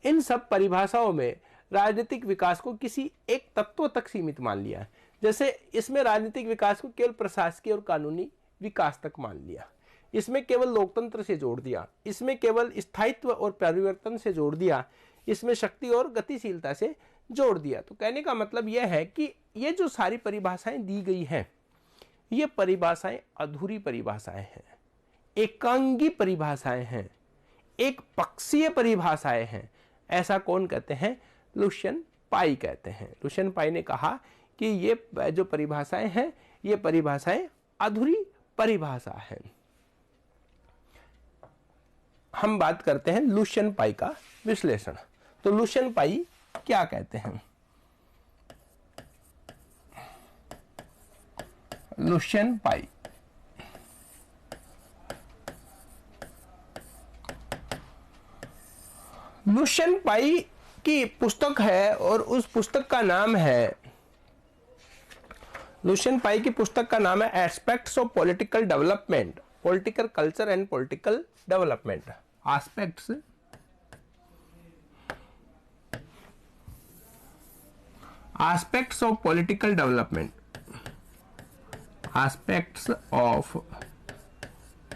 इन सब परिभाषाओं में राजनीतिक विकास को किसी एक तत्व तक सीमित मान लिया है। जैसे इसमें राजनीतिक विकास को केवल प्रशासकीय और कानूनी विकास तक मान लिया, इसमें केवल लोकतंत्र से जोड़ दिया, इसमें केवल स्थायित्व और परिवर्तन से जोड़ दिया, इसमें शक्ति और गतिशीलता से जोड़ दिया। तो कहने का मतलब यह है कि ये जो सारी परिभाषाएं दी गई हैं, ये परिभाषाएं अधूरी परिभाषाएं हैं, एकांगी परिभाषाएं हैं, एक पक्षीय परिभाषाएं हैं। ऐसा कौन कहते हैं? लुशियन पाई कहते हैं। लुशियन पाई ने कहा कि ये जो परिभाषाएं हैं, ये परिभाषाएं अधूरी परिभाषा है। हम बात करते हैं लुशियन पाई का विश्लेषण। तो लुशियन पाई क्या कहते हैं? लुशियन पाई लुशियन पाई की पुस्तक है और उस पुस्तक का नाम है, लुशियन पाई की पुस्तक का नाम है aspects of political development, political culture and political development. Aspects of political development, aspects of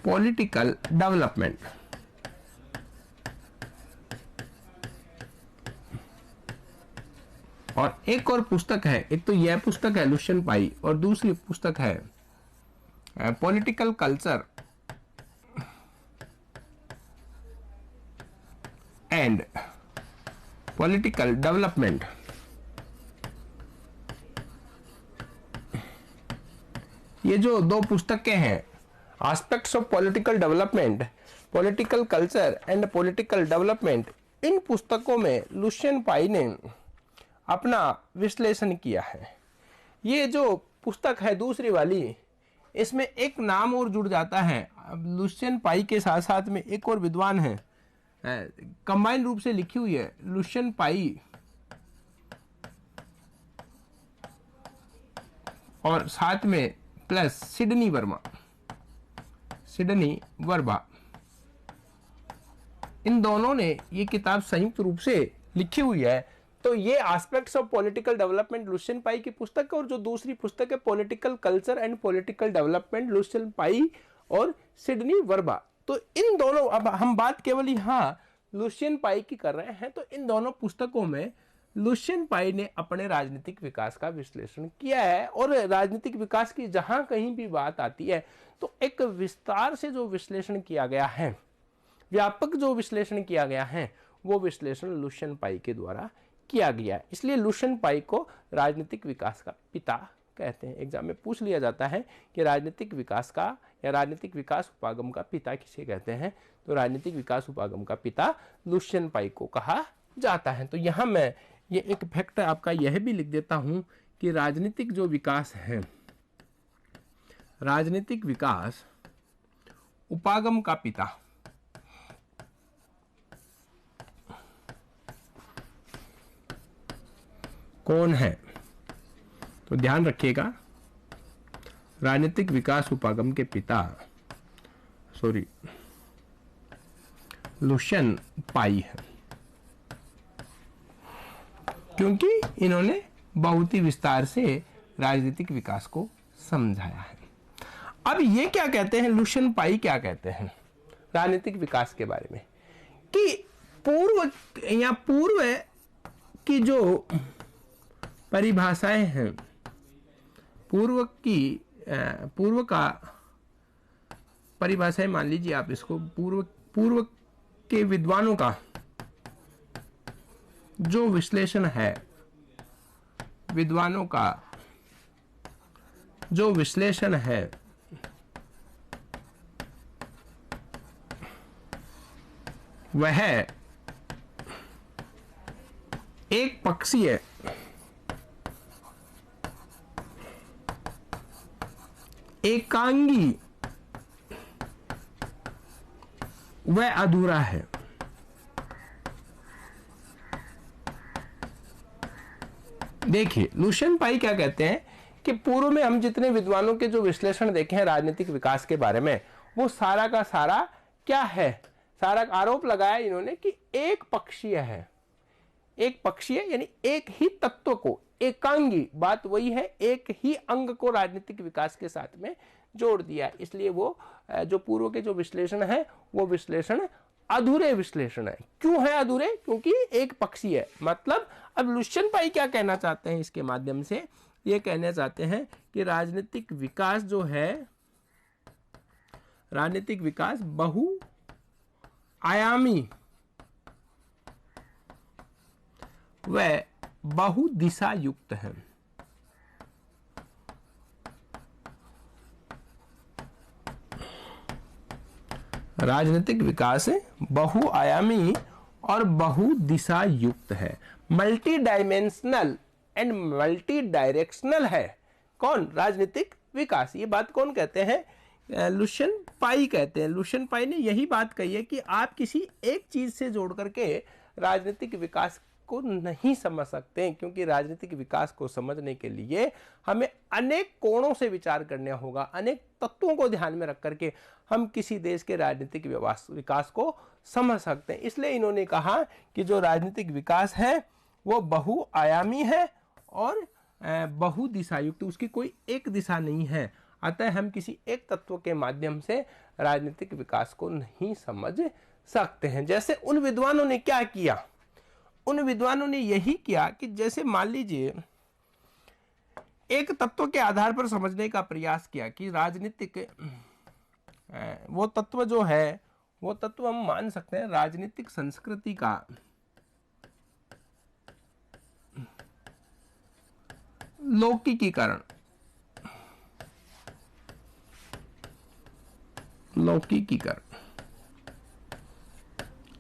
political development. और एक और पुस्तक है, एक तो यह पुस्तक है लुशियन पाई और दूसरी पुस्तक है political culture and political development. ये जो दो पुस्तकें हैं, aspects of political development, political culture and political development, इन पुस्तकों में लुशियन पाई ने अपना विश्लेषण किया है ये जो पुस्तक है दूसरी वाली, इसमें एक नाम और जुड़ जाता है। अब लुशियन पाई के साथ साथ में एक और विद्वान है, कंबाइन रूप से लिखी हुई है, लुशियन पाई और साथ में plus Sidney Verba, Sidney Verba, इन दोनों ने ये किताब संयुक्त रूप से लिखी हुई है। तो ये aspects of political development Lucian Pye की पुस्तक है, और जो दूसरी पुस्तक है political culture and political development Lucian Pye और सिडनी वर्मा। तो इन दोनों, अब हम बात केवल यहाँ लुशियन पाई की कर रहे हैं, तो इन दोनों पुस्तकों में लुशियन पाई ने अपने राजनीतिक विकास का विश्लेषण किया है। और राजनीतिक विकास की जहां कहीं भी बात आती है तो एक विस्तार से जो विश्लेषण किया गया है, व्यापक जो विश्लेषण किया गया है, वो विश्लेषण लुशियन पाई के द्वारा किया गया है। इसलिए लुशियन पाई को राजनीतिक विकास का पिता कहते हैं। एग्जाम में पूछ लिया जाता है कि राजनीतिक विकास का या राजनीतिक विकास उपागम का पिता किसे कहते हैं, तो राजनीतिक विकास उपागम का पिता लुशियन पाई को कहा जाता है। तो यहां मैं ये एक फैक्ट आपका यह भी लिख देता हूं कि राजनीतिक जो विकास है, राजनीतिक विकास उपागम का पिता कौन है, तो ध्यान रखिएगा, राजनीतिक विकास उपागम के पिता लुशियन पाई है, क्योंकि इन्होंने बहुत ही विस्तार से राजनीतिक विकास को समझाया है। अब ये क्या कहते हैं, लुशियन पाई क्या कहते हैं राजनीतिक विकास के बारे में, कि पूर्व की जो परिभाषाएं हैं, पूर्व का परिभाषाएं मान लीजिए आप इसको, पूर्व के विद्वानों का जो विश्लेषण है, विद्वानों का जो विश्लेषण है, वह एक पक्षीय एकांगी वह अधूरा है। देखिए लुशियन पाई क्या कहते हैं कि पूर्व में हम जितने विद्वानों के जो विश्लेषण देखे हैं राजनीतिक विकास के बारे में, वो सारा का सारा क्या है, सारा आरोप लगाया इन्होंने कि एक पक्षीय है, एक पक्षीय यानी एक ही तत्व को, एकांगी, बात वही है, एक ही अंग को राजनीतिक विकास के साथ में जोड़ दिया। इसलिए वो जो पूर्व के जो विश्लेषण है वो विश्लेषण अधूरे विश्लेषण है। क्यों है अधूरे? क्योंकि एक पक्षी है। मतलब अब लुशियन पाई क्या कहना चाहते हैं इसके माध्यम से, ये कहना चाहते हैं कि राजनीतिक विकास जो है, राजनीतिक विकास बहुआयामी व बहुदिशा युक्त है। राजनीतिक विकास बहुआयामी और बहुदिशा युक्त है, multi dimensional and multi directional है। कौन? राजनीतिक विकास। ये बात कौन कहते हैं? लुशियन पाई कहते हैं। लुशियन पाई ने यही बात कही है कि आप किसी एक चीज से जोड़ करके राजनीतिक विकास को नहीं समझ सकते हैं, क्योंकि राजनीतिक विकास को समझने के लिए हमें अनेक कोणों से विचार करना होगा, अनेक तत्वों को ध्यान में रख करके हम किसी देश के राजनीतिक विकास को समझ सकते हैं। इसलिए इन्होंने कहा कि जो राजनीतिक विकास है वो बहुआयामी है और बहुदिशा युक्त, उसकी कोई एक दिशा नहीं है। अतः हम किसी एक तत्व के माध्यम से राजनीतिक विकास को नहीं समझ सकते हैं। जैसे उन विद्वानों ने क्या किया, उन विद्वानों ने यही किया कि जैसे मान लीजिए एक तत्व के आधार पर समझने का प्रयास किया कि राजनीतिक वो तत्व जो है, वो तत्व हम मान सकते हैं राजनीतिक संस्कृति का लौकिकीकरण। लौकिकीकरण,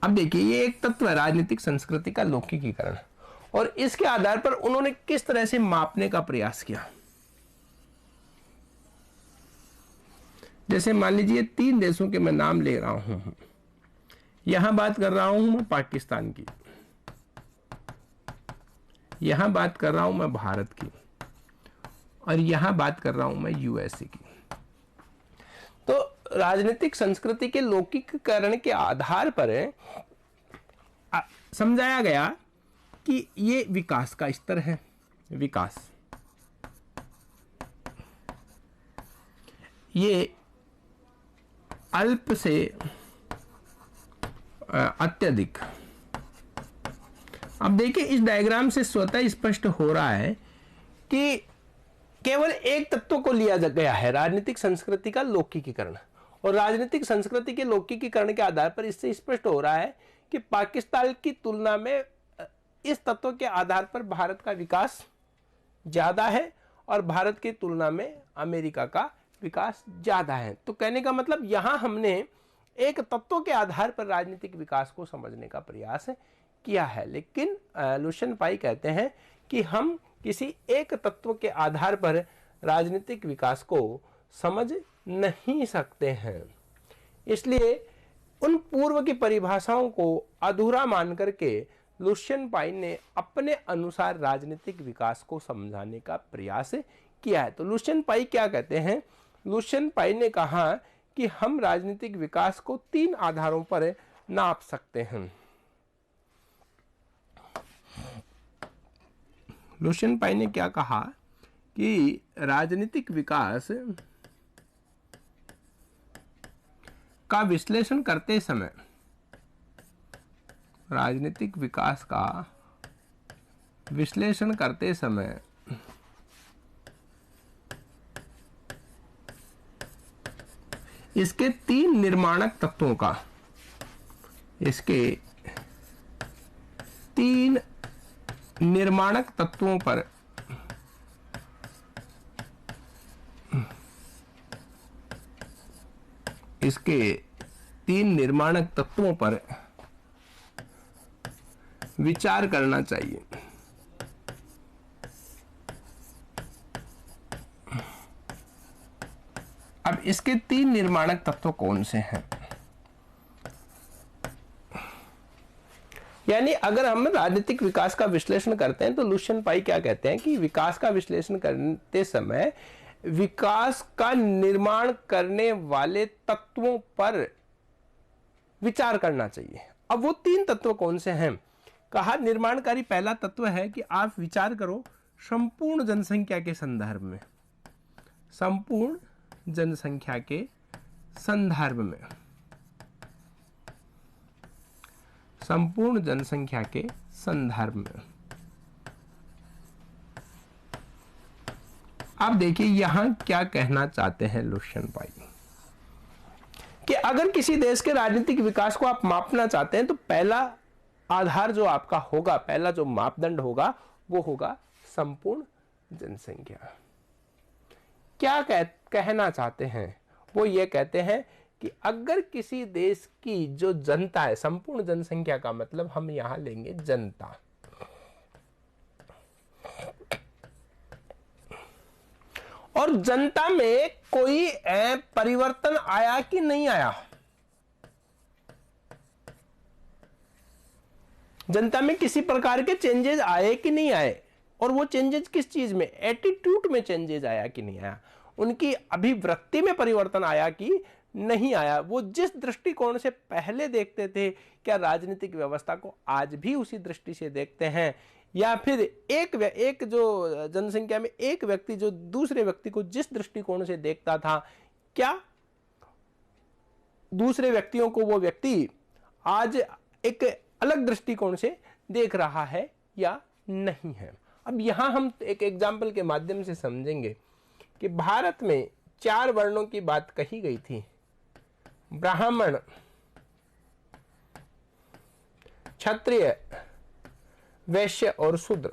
अब देखिए ये एक तत्व है राजनीतिक संस्कृति का लौकिकीकरण, और इसके आधार पर उन्होंने किस तरह से मापने का प्रयास किया। जैसे मान लीजिए 3 देशों के मैं नाम ले रहा हूं, यहां बात कर रहा हूं मैं पाकिस्तान की, यहां बात कर रहा हूं मैं भारत की, और यहां बात कर रहा हूं मैं यूएसए की। तो राजनीतिक संस्कृति के लौकिकीकरण के आधार पर समझाया गया कि ये विकास का स्तर है। विकास ये अल्प से अत्यधिक। अब देखिए इस डायग्राम से स्वतः स्पष्ट हो रहा है कि केवल एक तत्व को लिया गया है राजनीतिक संस्कृति का लौकिकीकरण, और राजनीतिक संस्कृति के लौकिकीकरण के आधार पर इससे स्पष्ट हो रहा है कि पाकिस्तान की तुलना में इस तत्व के आधार पर भारत का विकास ज्यादा है और भारत की तुलना में अमेरिका का विकास ज्यादा है। तो कहने का मतलब यहां हमने एक तत्व के आधार पर राजनीतिक विकास को समझने का प्रयास किया है, लेकिन लुशियन पाई कहते हैं कि हम किसी एक तत्व के आधार पर राजनीतिक विकास को समझ नहीं सकते हैं। इसलिए उन पूर्व की परिभाषाओं को अधूरा मान करके लुशियन पाई ने अपने अनुसार राजनीतिक विकास को समझाने का प्रयास किया है। तो लुशियन पाई क्या कहते हैं? लुशियन पाई ने कहा कि हम राजनीतिक विकास को 3 आधारों पर नाप सकते हैं। लुशियन पाई ने क्या कहा कि राजनीतिक विकास का विश्लेषण करते समय, राजनीतिक विकास का विश्लेषण करते समय इसके 3 निर्माणक तत्वों का, इसके 3 निर्माणक तत्वों पर इसके 3 निर्माणक तत्वों पर विचार करना चाहिए। अब इसके 3 निर्माणक तत्व कौन से हैं? यानी अगर हम राजनीतिक विकास का विश्लेषण करते हैं तो लुशियन पाई क्या कहते हैं कि विकास का विश्लेषण करते समय विकास का निर्माण करने वाले तत्वों पर विचार करना चाहिए। अब वो 3 तत्व कौन से हैं? कहा निर्माणकारी पहला तत्व है कि आप विचार करो संपूर्ण जनसंख्या के संदर्भ में, संपूर्ण जनसंख्या के संदर्भ में, संपूर्ण जनसंख्या के संदर्भ में। अब देखिए यहां क्या कहना चाहते हैं लुशियन पाई कि अगर किसी देश के राजनीतिक विकास को आप मापना चाहते हैं तो पहला आधार जो आपका होगा, पहला जो मापदंड होगा वो होगा संपूर्ण जनसंख्या। क्या कहना चाहते हैं? वो ये कहते हैं कि अगर किसी देश की जो जनता है, संपूर्ण जनसंख्या का मतलब हम यहां लेंगे जनता, और जनता में कोई परिवर्तन आया कि नहीं आया, जनता में किसी प्रकार के चेंजेस आए कि नहीं आए, और वो चेंजेस किस चीज में, एटीट्यूड में चेंजेस आया कि नहीं आया, उनकी अभिवृत्ति में परिवर्तन आया कि नहीं आया, वो जिस दृष्टिकोण से पहले देखते थे क्या राजनीतिक व्यवस्था को आज भी उसी दृष्टि से देखते हैं, या फिर एक जो जनसंख्या में एक व्यक्ति जो दूसरे व्यक्ति को जिस दृष्टिकोण से देखता था, क्या दूसरे व्यक्तियों को वो व्यक्ति आज एक अलग दृष्टिकोण से देख रहा है या नहीं है। अब यहां हम एक एग्जाम्पल के माध्यम से समझेंगे कि भारत में 4 वर्णों की बात कही गई थी, ब्राह्मण, क्षत्रिय, वैश्य और शूद्र।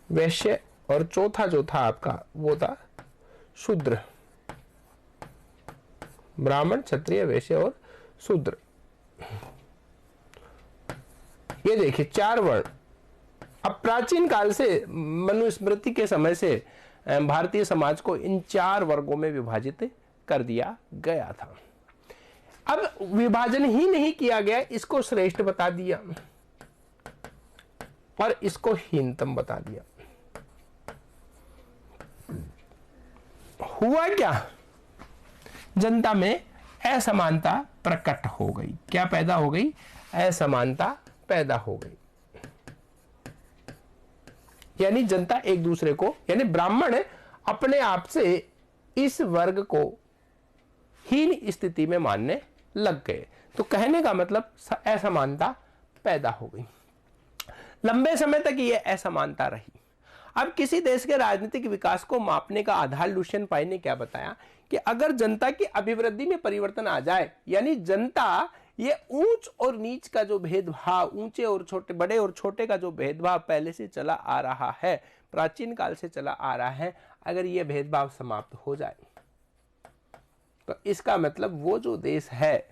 वैश्य और चौथा जो था आपका वो था शूद्र, ब्राह्मण, क्षत्रिय, वैश्य और शूद्र। ये देखिए 4 वर्ण। अब प्राचीन काल से मनुस्मृति के समय से भारतीय समाज को इन 4 वर्गों में विभाजित कर दिया गया था। अब विभाजन ही नहीं किया गया, इसको श्रेष्ठ बता दिया और इसको हीनतम बता दिया। हुआ क्या? जनता में असमानता प्रकट हो गई। क्या पैदा हो गई? असमानता पैदा हो गई। यानी जनता एक दूसरे को, यानी ब्राह्मण अपने आप से इस वर्ग को हीन स्थिति में मानने लग गए। तो कहने का मतलब असमानता पैदा हो गई। लंबे समय तक यह असमानता रही। अब किसी देश के राजनीतिक विकास को मापने का आधार लुशियन पाई ने क्या बताया कि अगर जनता की अभिवृद्धि में परिवर्तन आ जाए, यानी जनता ये ऊंच और नीच का जो भेदभाव, ऊंचे और छोटे, बड़े और छोटे का जो भेदभाव पहले से चला आ रहा है, प्राचीन काल से चला आ रहा है, अगर ये भेदभाव समाप्त हो जाए तो इसका मतलब वो जो देश है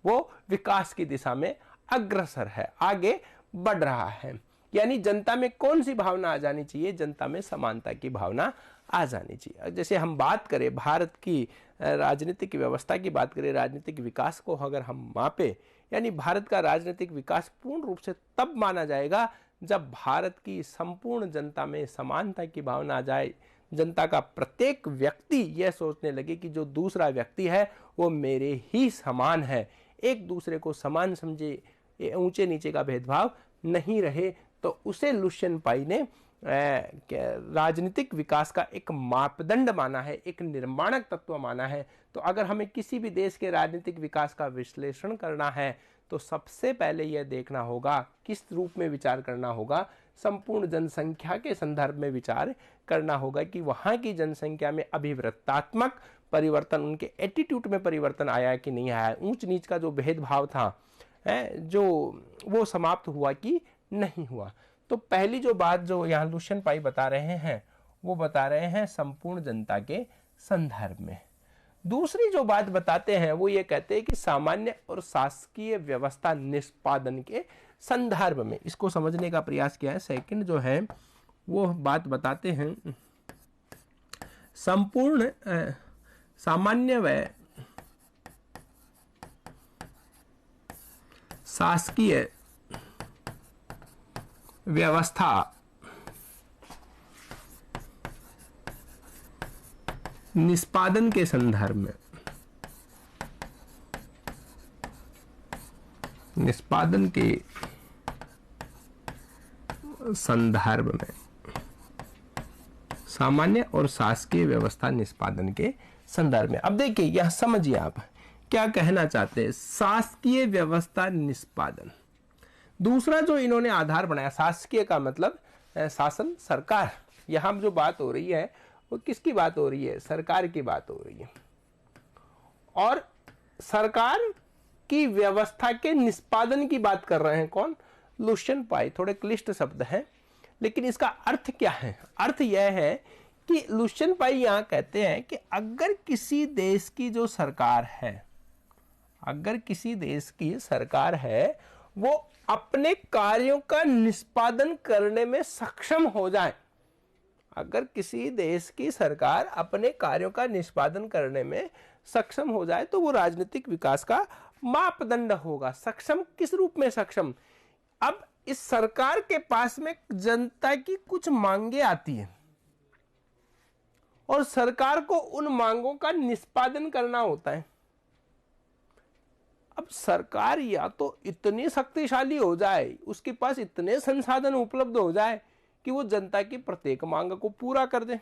वो विकास की दिशा में अग्रसर है, आगे बढ़ रहा है। यानी जनता में कौन सी भावना आ जानी चाहिए? जनता में समानता की भावना आ जानी चाहिए। जैसे हम बात करें भारत की राजनीतिक व्यवस्था की बात करें, राजनीतिक विकास को अगर हम मापे, यानी भारत का राजनीतिक विकास पूर्ण रूप से तब माना जाएगा जब भारत की संपूर्ण जनता में समानता की भावना आ जाए। जनता का प्रत्येक व्यक्ति यह सोचने लगे कि जो दूसरा व्यक्ति है वो मेरे ही समान है, एक दूसरे को समान समझे, ऊंचे नीचे का भेदभाव नहीं रहे। तो उसे लुशियन पाई ने राजनीतिक विकास का एक मापदंड माना है, एक निर्माणक तत्व माना है। तो अगर हमें किसी भी देश के राजनीतिक विकास का विश्लेषण करना है तो सबसे पहले यह देखना होगा, किस रूप में विचार करना होगा, संपूर्ण जनसंख्या के संदर्भ में विचार करना होगा कि वहां की जनसंख्या में अभिवृत्तात्मक परिवर्तन, उनके एटीट्यूड में परिवर्तन आया कि नहीं आया, ऊंच नीच का जो भेदभाव था जो वो समाप्त हुआ कि नहीं हुआ। तो पहली जो बात जो यहाँ लुशियन पाई बता रहे हैं वो बता रहे हैं संपूर्ण जनता के संदर्भ में। दूसरी जो बात बताते हैं वो ये कहते हैं कि सामान्य और शासकीय व्यवस्था निष्पादन के संदर्भ में। इसको समझने का प्रयास किया है। सेकंड जो है वो बात बताते हैं संपूर्ण सामान्य व शासकीय व्यवस्था निष्पादन के संदर्भ में, निष्पादन के संदर्भ में, सामान्य और शासकीय व्यवस्था निष्पादन के संदर्भ में। अब देखिए यह समझिए आप क्या कहना चाहते हैं। शासकीय व्यवस्था निष्पादन, दूसरा जो इन्होंने आधार बनाया, शासकीय का मतलब शासन, सरकार। यहां जो बात हो रही है वो किसकी बात हो रही है? सरकार की बात हो रही है। और सरकार की व्यवस्था के निष्पादन की बात कर रहे हैं कौन? लुशियन पाई। थोड़े क्लिष्ट शब्द हैं लेकिन इसका अर्थ क्या है? अर्थ यह है कि लुशियन पाई यहां कहते हैं कि अगर किसी देश की जो सरकार है, अगर किसी देश की सरकार है वो अपने कार्यों का निष्पादन करने में सक्षम हो जाए, अगर किसी देश की सरकार अपने कार्यों का निष्पादन करने में सक्षम हो जाए तो वो राजनीतिक विकास का मापदंड होगा। सक्षम किस रूप में सक्षम? अब इस सरकार के पास में जनता की कुछ मांगे आती हैं और सरकार को उन मांगों का निष्पादन करना होता है। अब सरकार या तो इतनी शक्तिशाली हो जाए, उसके पास इतने संसाधन उपलब्ध हो जाए कि वो जनता की प्रत्येक मांग को पूरा कर दे,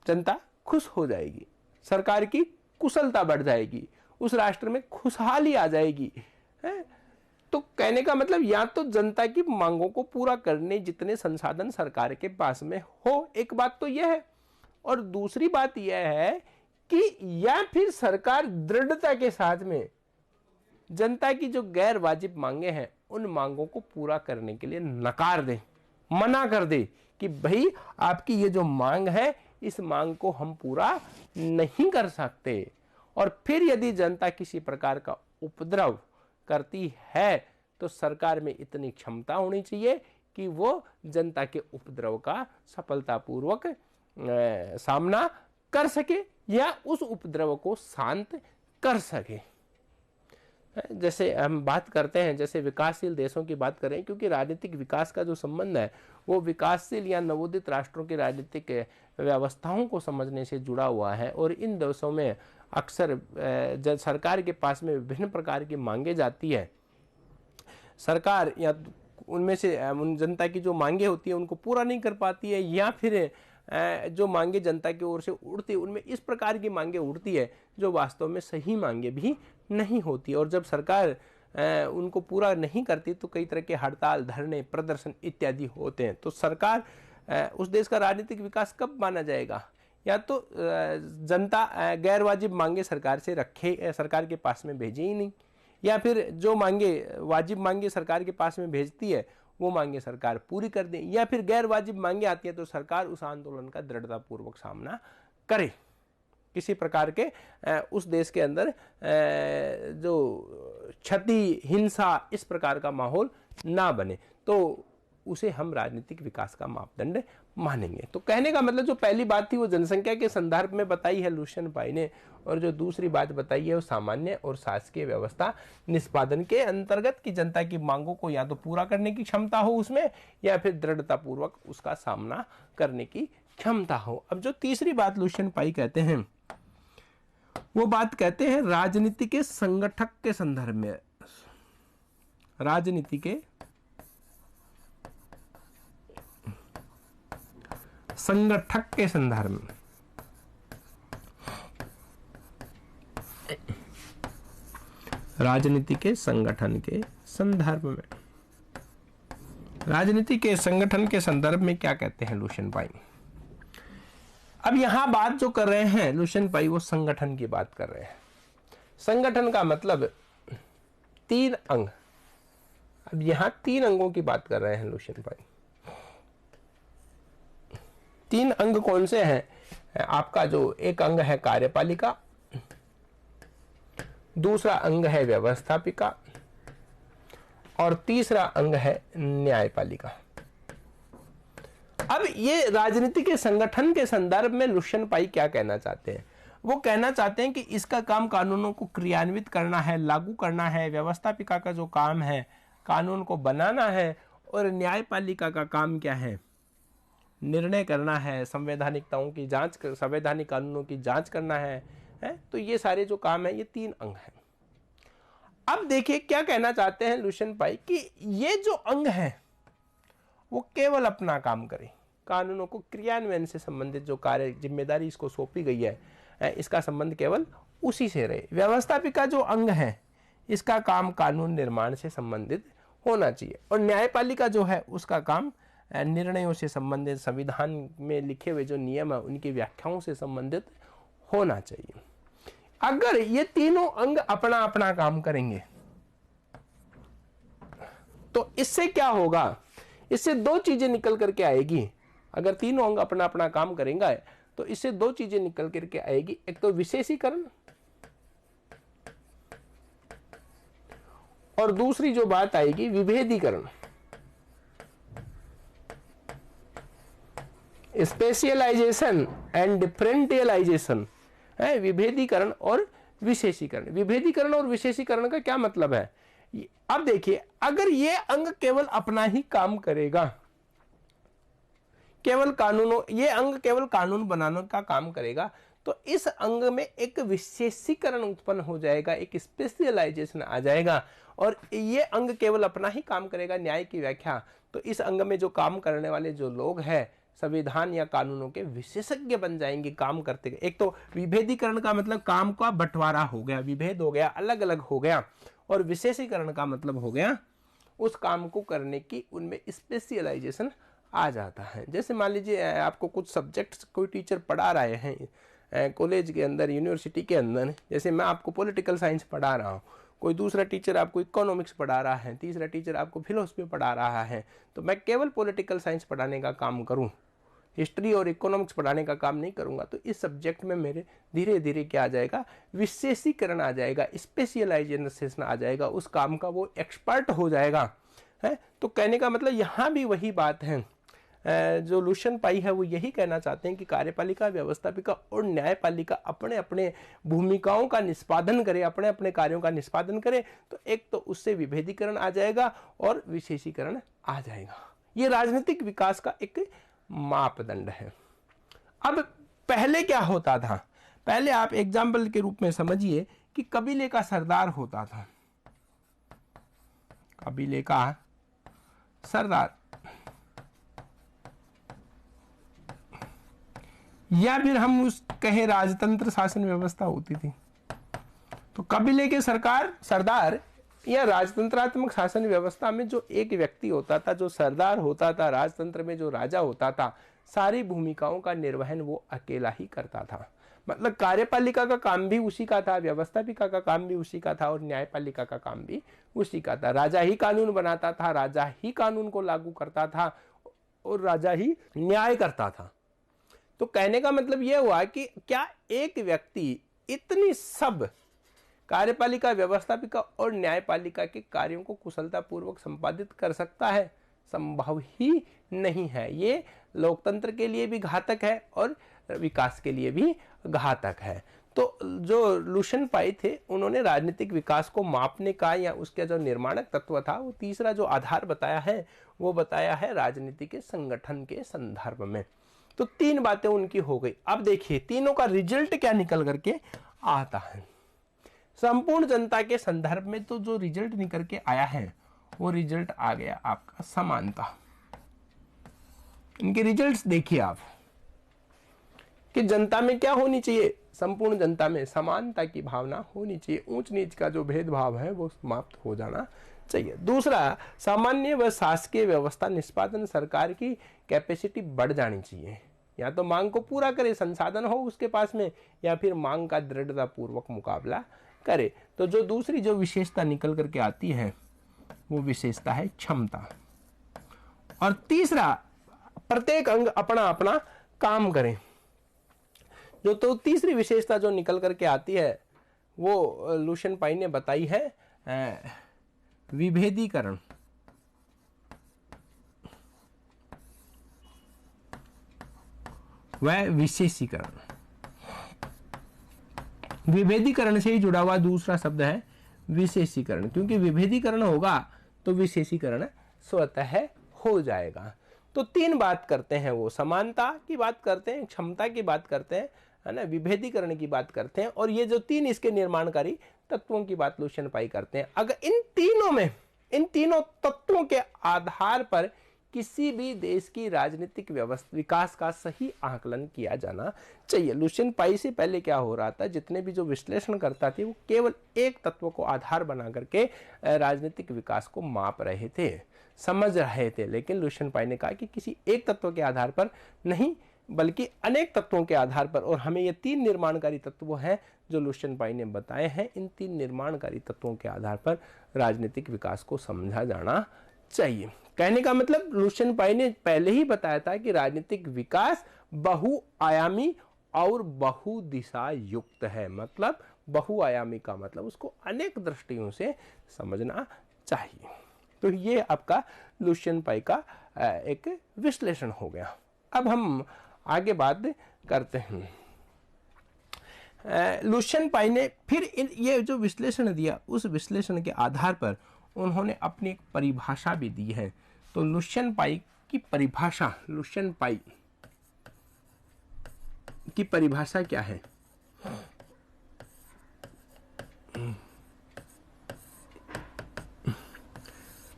जनता खुश हो जाएगी, सरकार की कुशलता बढ़ जाएगी, उस राष्ट्र में खुशहाली आ जाएगी। तो कहने का मतलब या तो जनता की मांगों को पूरा करने जितने संसाधन सरकार के पास में हो, एक बात तो यह है। और दूसरी बात यह है कि या फिर सरकार दृढ़ता के साथ में जनता की जो गैर वाजिब मांगे हैं उन मांगों को पूरा करने के लिए नकार दे, मना कर दे कि भाई आपकी ये जो मांग है इस मांग को हम पूरा नहीं कर सकते। और फिर यदि जनता किसी प्रकार का उपद्रव करती है तो सरकार में इतनी क्षमता होनी चाहिए कि वो जनता के उपद्रव का सफलतापूर्वक सामना कर सके या उस उपद्रव को शांत कर सके। जैसे हम बात करते हैं, जैसे विकासशील देशों की बात करें, क्योंकि राजनीतिक विकास का जो संबंध है वो विकासशील या नवोदित राष्ट्रों की राजनीतिक व्यवस्थाओं को समझने से जुड़ा हुआ है। और इन देशों में अक्सर जब सरकार के पास में विभिन्न प्रकार की मांगे जाती है, सरकार या उनमें से उन जनता की जो मांगे होती है उनको पूरा नहीं कर पाती है, या फिर जो मांगे जनता की ओर से उड़ती है उनमें इस प्रकार की मांगे उड़ती है जो वास्तव में सही मांगे भी नहीं होती। और जब सरकार उनको पूरा नहीं करती तो कई तरह के हड़ताल, धरने, प्रदर्शन इत्यादि होते हैं। तो सरकार उस देश का राजनीतिक विकास कब माना जाएगा? या तो जनता गैर वाजिब मांगे सरकार से रखे, सरकार के पास में भेजे ही नहीं, या फिर जो मांगे वाजिब मांगे सरकार के पास में भेजती है वो मांगे सरकार पूरी कर दे, या फिर गैर वाजिब मांगे आती है तो सरकार उस आंदोलन का दृढ़तापूर्वक सामना करे। किसी प्रकार के उस देश के अंदर जो क्षति, हिंसा, इस प्रकार का माहौल ना बने, तो उसे हम राजनीतिक विकास का मापदंड मानेंगे। तो कहने का मतलब जो पहली बात थी वो जनसंख्या के संदर्भ में बताई है लुशियन पाई ने, और जो दूसरी बात बताई है वो सामान्य और शासकीय व्यवस्था निष्पादन के अंतर्गत की जनता की मांगों को या तो पूरा करने की क्षमता हो उसमें, या फिर दृढ़तापूर्वक उसका सामना करने की क्षमता हो। अब जो तीसरी बात लुशियन पाई कहते हैं वो बात कहते हैं राजनीति के संगठक के संदर्भ में, राजनीति के संगठक के संदर्भ में। राजनीति के संगठन के संदर्भ में, राजनीति के संगठन के संदर्भ में क्या कहते हैं लुशियन पाई? अब यहां बात जो कर रहे हैं लुशियन पाई वो संगठन की बात कर रहे हैं। संगठन का मतलब 3 अंग। अब यहां 3 अंगों की बात कर रहे हैं लुशियन पाई। 3 अंग कौन से हैं? आपका जो एक अंग है कार्यपालिका, दूसरा अंग है व्यवस्थापिका, और तीसरा अंग है न्यायपालिका। अब ये राजनीति के संगठन के संदर्भ में लुशियन पाई क्या कहना चाहते हैं? वो कहना चाहते हैं कि इसका काम कानूनों को क्रियान्वित करना है, लागू करना है। व्यवस्थापिका का जो काम है कानून को बनाना है, और न्यायपालिका का काम क्या है? निर्णय करना है, संवैधानिकताओं की जांच, संवैधानिक कानूनों की जांच करना है। तो ये सारे जो काम है ये 3 अंग हैं। अब देखिए क्या कहना चाहते हैं लुशियन पाई कि ये जो अंग है वो केवल अपना काम करे, कानूनों को क्रियान्वयन से संबंधित जो कार्य जिम्मेदारी इसको सौंपी गई है इसका संबंध केवल उसी से रहे। व्यवस्थापिका जो अंग है इसका काम कानून निर्माण से संबंधित होना चाहिए, और न्यायपालिका जो है उसका काम निर्णयों से संबंधित, संविधान में लिखे हुए जो नियम है उनकी व्याख्याओं से संबंधित होना चाहिए। अगर ये तीनों अंग अपना अपना काम करेंगे तो इससे क्या होगा? इससे 2 चीजें निकल करके आएगी। अगर तीनों अंग अपना अपना काम करेंगे तो इससे 2 चीजें निकल करके आएगी। एक तो विशेषीकरण, और दूसरी जो बात आएगी विभेदीकरण। स्पेशलाइजेशन एंड डिफरेंशियलाइजेशन है विभेदीकरण और विशेषीकरण। विभेदीकरण और विशेषीकरण का क्या मतलब है? अब देखिए, अगर ये अंग केवल अपना ही काम करेगा, केवल कानूनों, ये अंग केवल कानून बनाने का काम करेगा, तो इस अंग में एक विशेषीकरण उत्पन्न हो जाएगा, एक स्पेशलाइजेशन आ जाएगा। और ये अंग केवल अपना ही काम करेगा, न्याय की व्याख्या, तो इस अंग में जो काम करने वाले जो लोग हैं संविधान या कानूनों के विशेषज्ञ बन जाएंगे काम करते। एक तो विभेदीकरण का मतलब काम का बंटवारा हो गया, विभेद हो गया, अलग अलग हो गया, और विशेषीकरण का मतलब हो गया उस काम को करने की उनमें स्पेशलाइजेशन आ जाता है। जैसे मान लीजिए आपको कुछ सब्जेक्ट्स कोई टीचर पढ़ा रहे हैं कॉलेज के अंदर, यूनिवर्सिटी के अंदर, जैसे मैं आपको पॉलिटिकल साइंस पढ़ा रहा हूँ, कोई दूसरा टीचर आपको इकोनॉमिक्स पढ़ा रहा है, तीसरा टीचर आपको फिलोसफी पढ़ा रहा है, तो मैं केवल पॉलिटिकल साइंस पढ़ाने का काम करूँ, हिस्ट्री और इकोनॉमिक्स पढ़ाने का काम नहीं करूंगा, तो इस सब्जेक्ट में मेरे धीरे धीरे क्या आ जाएगा? विशेषीकरण आ जाएगा, स्पेशलाइजेशन आ जाएगा, उस काम का वो एक्सपर्ट हो जाएगा। है। तो कहने का मतलब यहाँ भी वही बात है, जो लुशियन पाई है वो यही कहना चाहते हैं कि कार्यपालिका, व्यवस्थापिका और न्यायपालिका अपने अपने भूमिकाओं का निष्पादन करे, अपने अपने कार्यों का निष्पादन करे, तो एक तो उससे विभेदीकरण आ जाएगा और विशेषीकरण आ जाएगा। ये राजनीतिक विकास का एक मापदंड है। अब पहले क्या होता था, पहले आप एग्जाम्पल के रूप में समझिए कि कबीले का सरदार होता था, कबीले का सरदार, या फिर हम उस कहे राजतंत्र शासन व्यवस्था होती थी। तो कबीले के सरदार या राजतंत्रात्मक शासन व्यवस्था में जो एक व्यक्ति होता था, जो सरदार होता था, राजतंत्र में जो राजा होता था, सारी भूमिकाओं का निर्वहन वो अकेला ही करता था। मतलब कार्यपालिका का काम भी उसी का था, व्यवस्थापिका का काम भी उसी का था और न्यायपालिका का काम भी उसी का था। राजा ही कानून बनाता था, राजा ही कानून को लागू करता था और राजा ही न्याय करता था। तो कहने का मतलब यह हुआ कि क्या एक व्यक्ति इतनी सब कार्यपालिका, व्यवस्थापिका और न्यायपालिका के कार्यों को कुशलतापूर्वक संपादित कर सकता है? संभव ही नहीं है। ये लोकतंत्र के लिए भी घातक है और विकास के लिए भी घातक है। तो जो लुशियन पाई थे, उन्होंने राजनीतिक विकास को मापने का या उसका जो निर्माणक तत्व था, वो तीसरा जो आधार बताया है वो बताया है राजनीति के संगठन के संदर्भ में। तो तीन बातें उनकी हो गई। अब देखिए तीनों का रिजल्ट क्या निकल करके आता है। संपूर्ण जनता के संदर्भ में तो जो रिजल्ट निकल के आया है वो रिजल्ट आ गया आपका समानता। इनके रिजल्ट्स देखिए आप कि जनता में क्या होनी चाहिए, संपूर्ण जनता में समानता की भावना होनी चाहिए, ऊंच नीच का जो भेदभाव है वो समाप्त हो जाना चाहिए। दूसरा, सामान्य व शासकीय व्यवस्था निष्पादन सरकार की कैपेसिटी बढ़ जानी चाहिए, या तो मांग को पूरा करे, संसाधन हो उसके पास में, या फिर मांग का दृढ़ता पूर्वक मुकाबला करे। तो जो दूसरी जो विशेषता निकल करके आती है वो विशेषता है क्षमता। और तीसरा, प्रत्येक अंग अपना अपना काम करे। जो तो तीसरी विशेषता जो निकल करके आती है वो लुशियन पाई ने बताई है विभेदीकरण। वह विशेषीकरण। विभेदीकरण से ही जुड़ा हुआ दूसरा शब्द है विशेषीकरण, क्योंकि विभेदीकरण होगा तो विशेषीकरण स्वतः हो जाएगा। तो तीन बात करते हैं, वो समानता की बात करते हैं, क्षमता की बात करते हैं, है ना, विभेदीकरण की बात करते हैं, और ये जो तीन इसके निर्माणकारी तत्वों की बात लुशियन पाई करते हैं। अगर इन तीनों तत्वों के आधार पर किसी भी देश की राजनीतिक व्यवस्था विकास का सही आकलन किया जाना चाहिए। लुशियन पाई से पहले क्या हो रहा था, जितने भी जो विश्लेषण करता थे वो केवल एक तत्व को आधार बना करके राजनीतिक विकास को माप रहे थे, समझ रहे थे। लेकिन लुशियन पाई ने कहा कि किसी एक तत्व के आधार पर नहीं, बल्कि अनेक तत्वों के आधार पर, और हमें ये तीन निर्माणकारी तत्व हैं जो लुशियन पाई ने बताए हैं, इन तीन निर्माणकारी तत्वों के आधार पर राजनीतिक विकास को समझा जाना चाहिए। कहने का मतलब लुशियन पाई ने पहले ही बताया था कि राजनीतिक विकास बहुआयामी और बहुदिशा युक्त है। मतलब बहुआयामी का मतलब उसको अनेक दृष्टियों से समझना चाहिए। तो ये आपका लुशियन पाई का एक विश्लेषण हो गया। अब हम आगे बात करते हैं। लुशियन पाई ने फिर ये जो विश्लेषण दिया, उस विश्लेषण के आधार पर उन्होंने अपनी एक परिभाषा भी दी है। तो लुशियन पाई की परिभाषा, लुशियन पाई की परिभाषा क्या है?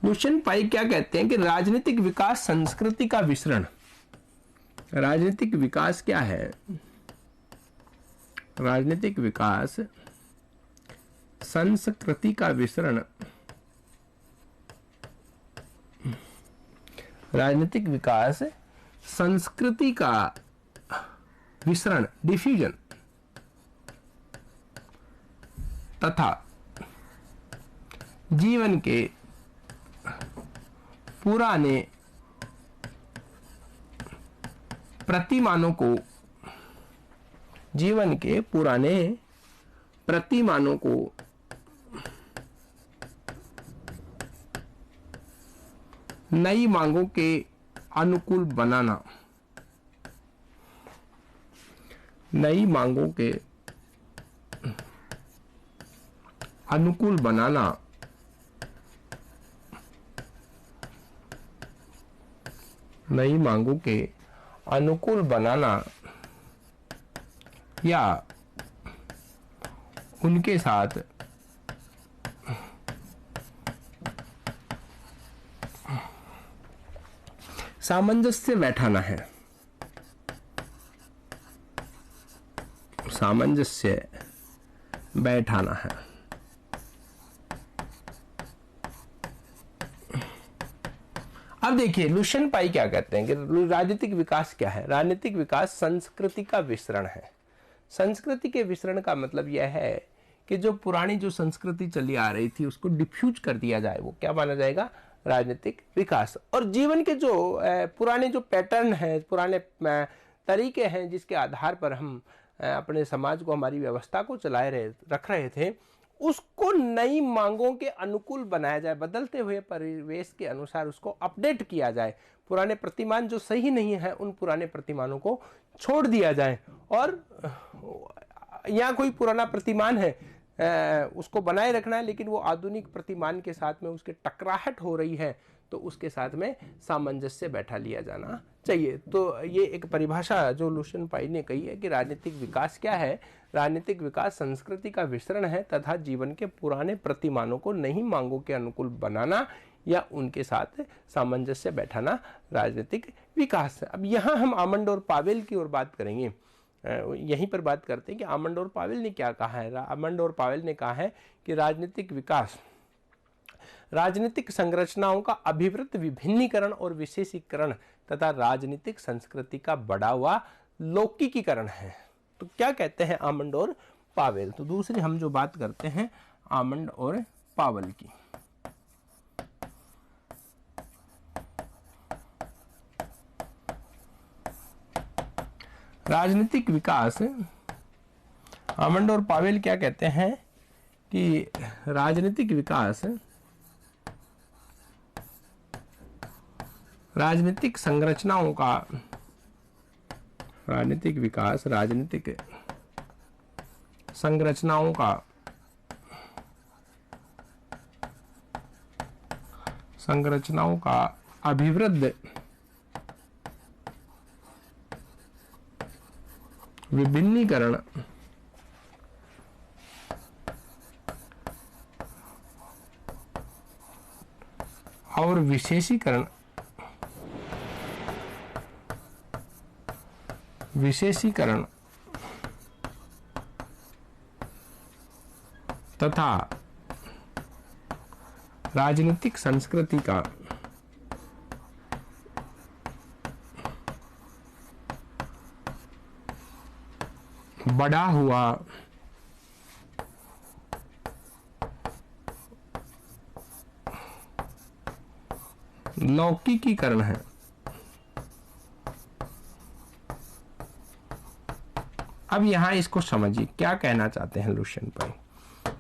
लुशियन पाई क्या कहते हैं कि राजनीतिक विकास संस्कृति का विसरण। राजनीतिक विकास क्या है? राजनीतिक विकास संस्कृति का विसरण। राजनीतिक विकास संस्कृति का विसरण, डिफ्यूजन, तथा जीवन के पुराने प्रतिमानों को, जीवन के पुराने प्रतिमानों को नई मांगों के अनुकूल बनाना, नई मांगों के अनुकूल बनाना, नई मांगों के अनुकूल बनाना या उनके साथ सामंजस्य बैठाना है, सामंजस्य बैठाना है। अब देखिए लुशियन पाई क्या कहते हैं कि राजनीतिक विकास क्या है। राजनीतिक विकास संस्कृति का विसरण है। संस्कृति के विसरण का मतलब यह है कि जो पुरानी जो संस्कृति चली आ रही थी उसको डिफ्यूज कर दिया जाए, वो क्या माना जाएगा, राजनीतिक विकास। और जीवन के जो पुराने जो पैटर्न हैं, पुराने तरीके हैं जिसके आधार पर हम अपने समाज को, हमारी व्यवस्था को रख रहे थे, उसको नई मांगों के अनुकूल बनाया जाए, बदलते हुए परिवेश के अनुसार उसको अपडेट किया जाए। पुराने प्रतिमान जो सही नहीं है उन पुराने प्रतिमानों को छोड़ दिया जाए, और यहाँ कोई पुराना प्रतिमान है उसको बनाए रखना है, लेकिन वो आधुनिक प्रतिमान के साथ में उसके टकराहट हो रही है, तो उसके साथ में सामंजस्य बैठा लिया जाना चाहिए। तो ये एक परिभाषा जो लुशियन पाई ने कही है कि राजनीतिक विकास क्या है। राजनीतिक विकास संस्कृति का विसरण है तथा जीवन के पुराने प्रतिमानों को नई मांगों के अनुकूल बनाना या उनके साथ सामंजस्य बैठाना राजनीतिक विकास है। अब यहाँ हम आमंड और पावेल की ओर बात करेंगे। यहीं पर बात करते हैं कि आमंड और पावेल ने क्या कहा है। आमंड और पावेल ने कहा है कि राजनीतिक विकास राजनीतिक संरचनाओं का अभिवृद्ध विभिन्नीकरण और विशेषीकरण तथा राजनीतिक संस्कृति का बढ़ा हुआ लौकिकीकरण है। तो क्या कहते हैं आमंड और पावेल। तो दूसरी हम जो बात करते हैं आमंड और पावेल की। राजनीतिक विकास, आमंड और पावेल क्या कहते हैं कि राजनीतिक विकास राजनीतिक संरचनाओं का, राजनीतिक विकास राजनीतिक संरचनाओं का अभिवृद्ध विभिन्नीकरण और विशेषीकरण तथा राजनीतिक संस्कृति का बढ़ा हुआ लौकिकीकरण है। अब यहां इसको समझिए क्या कहना चाहते हैं लुशियन पाई।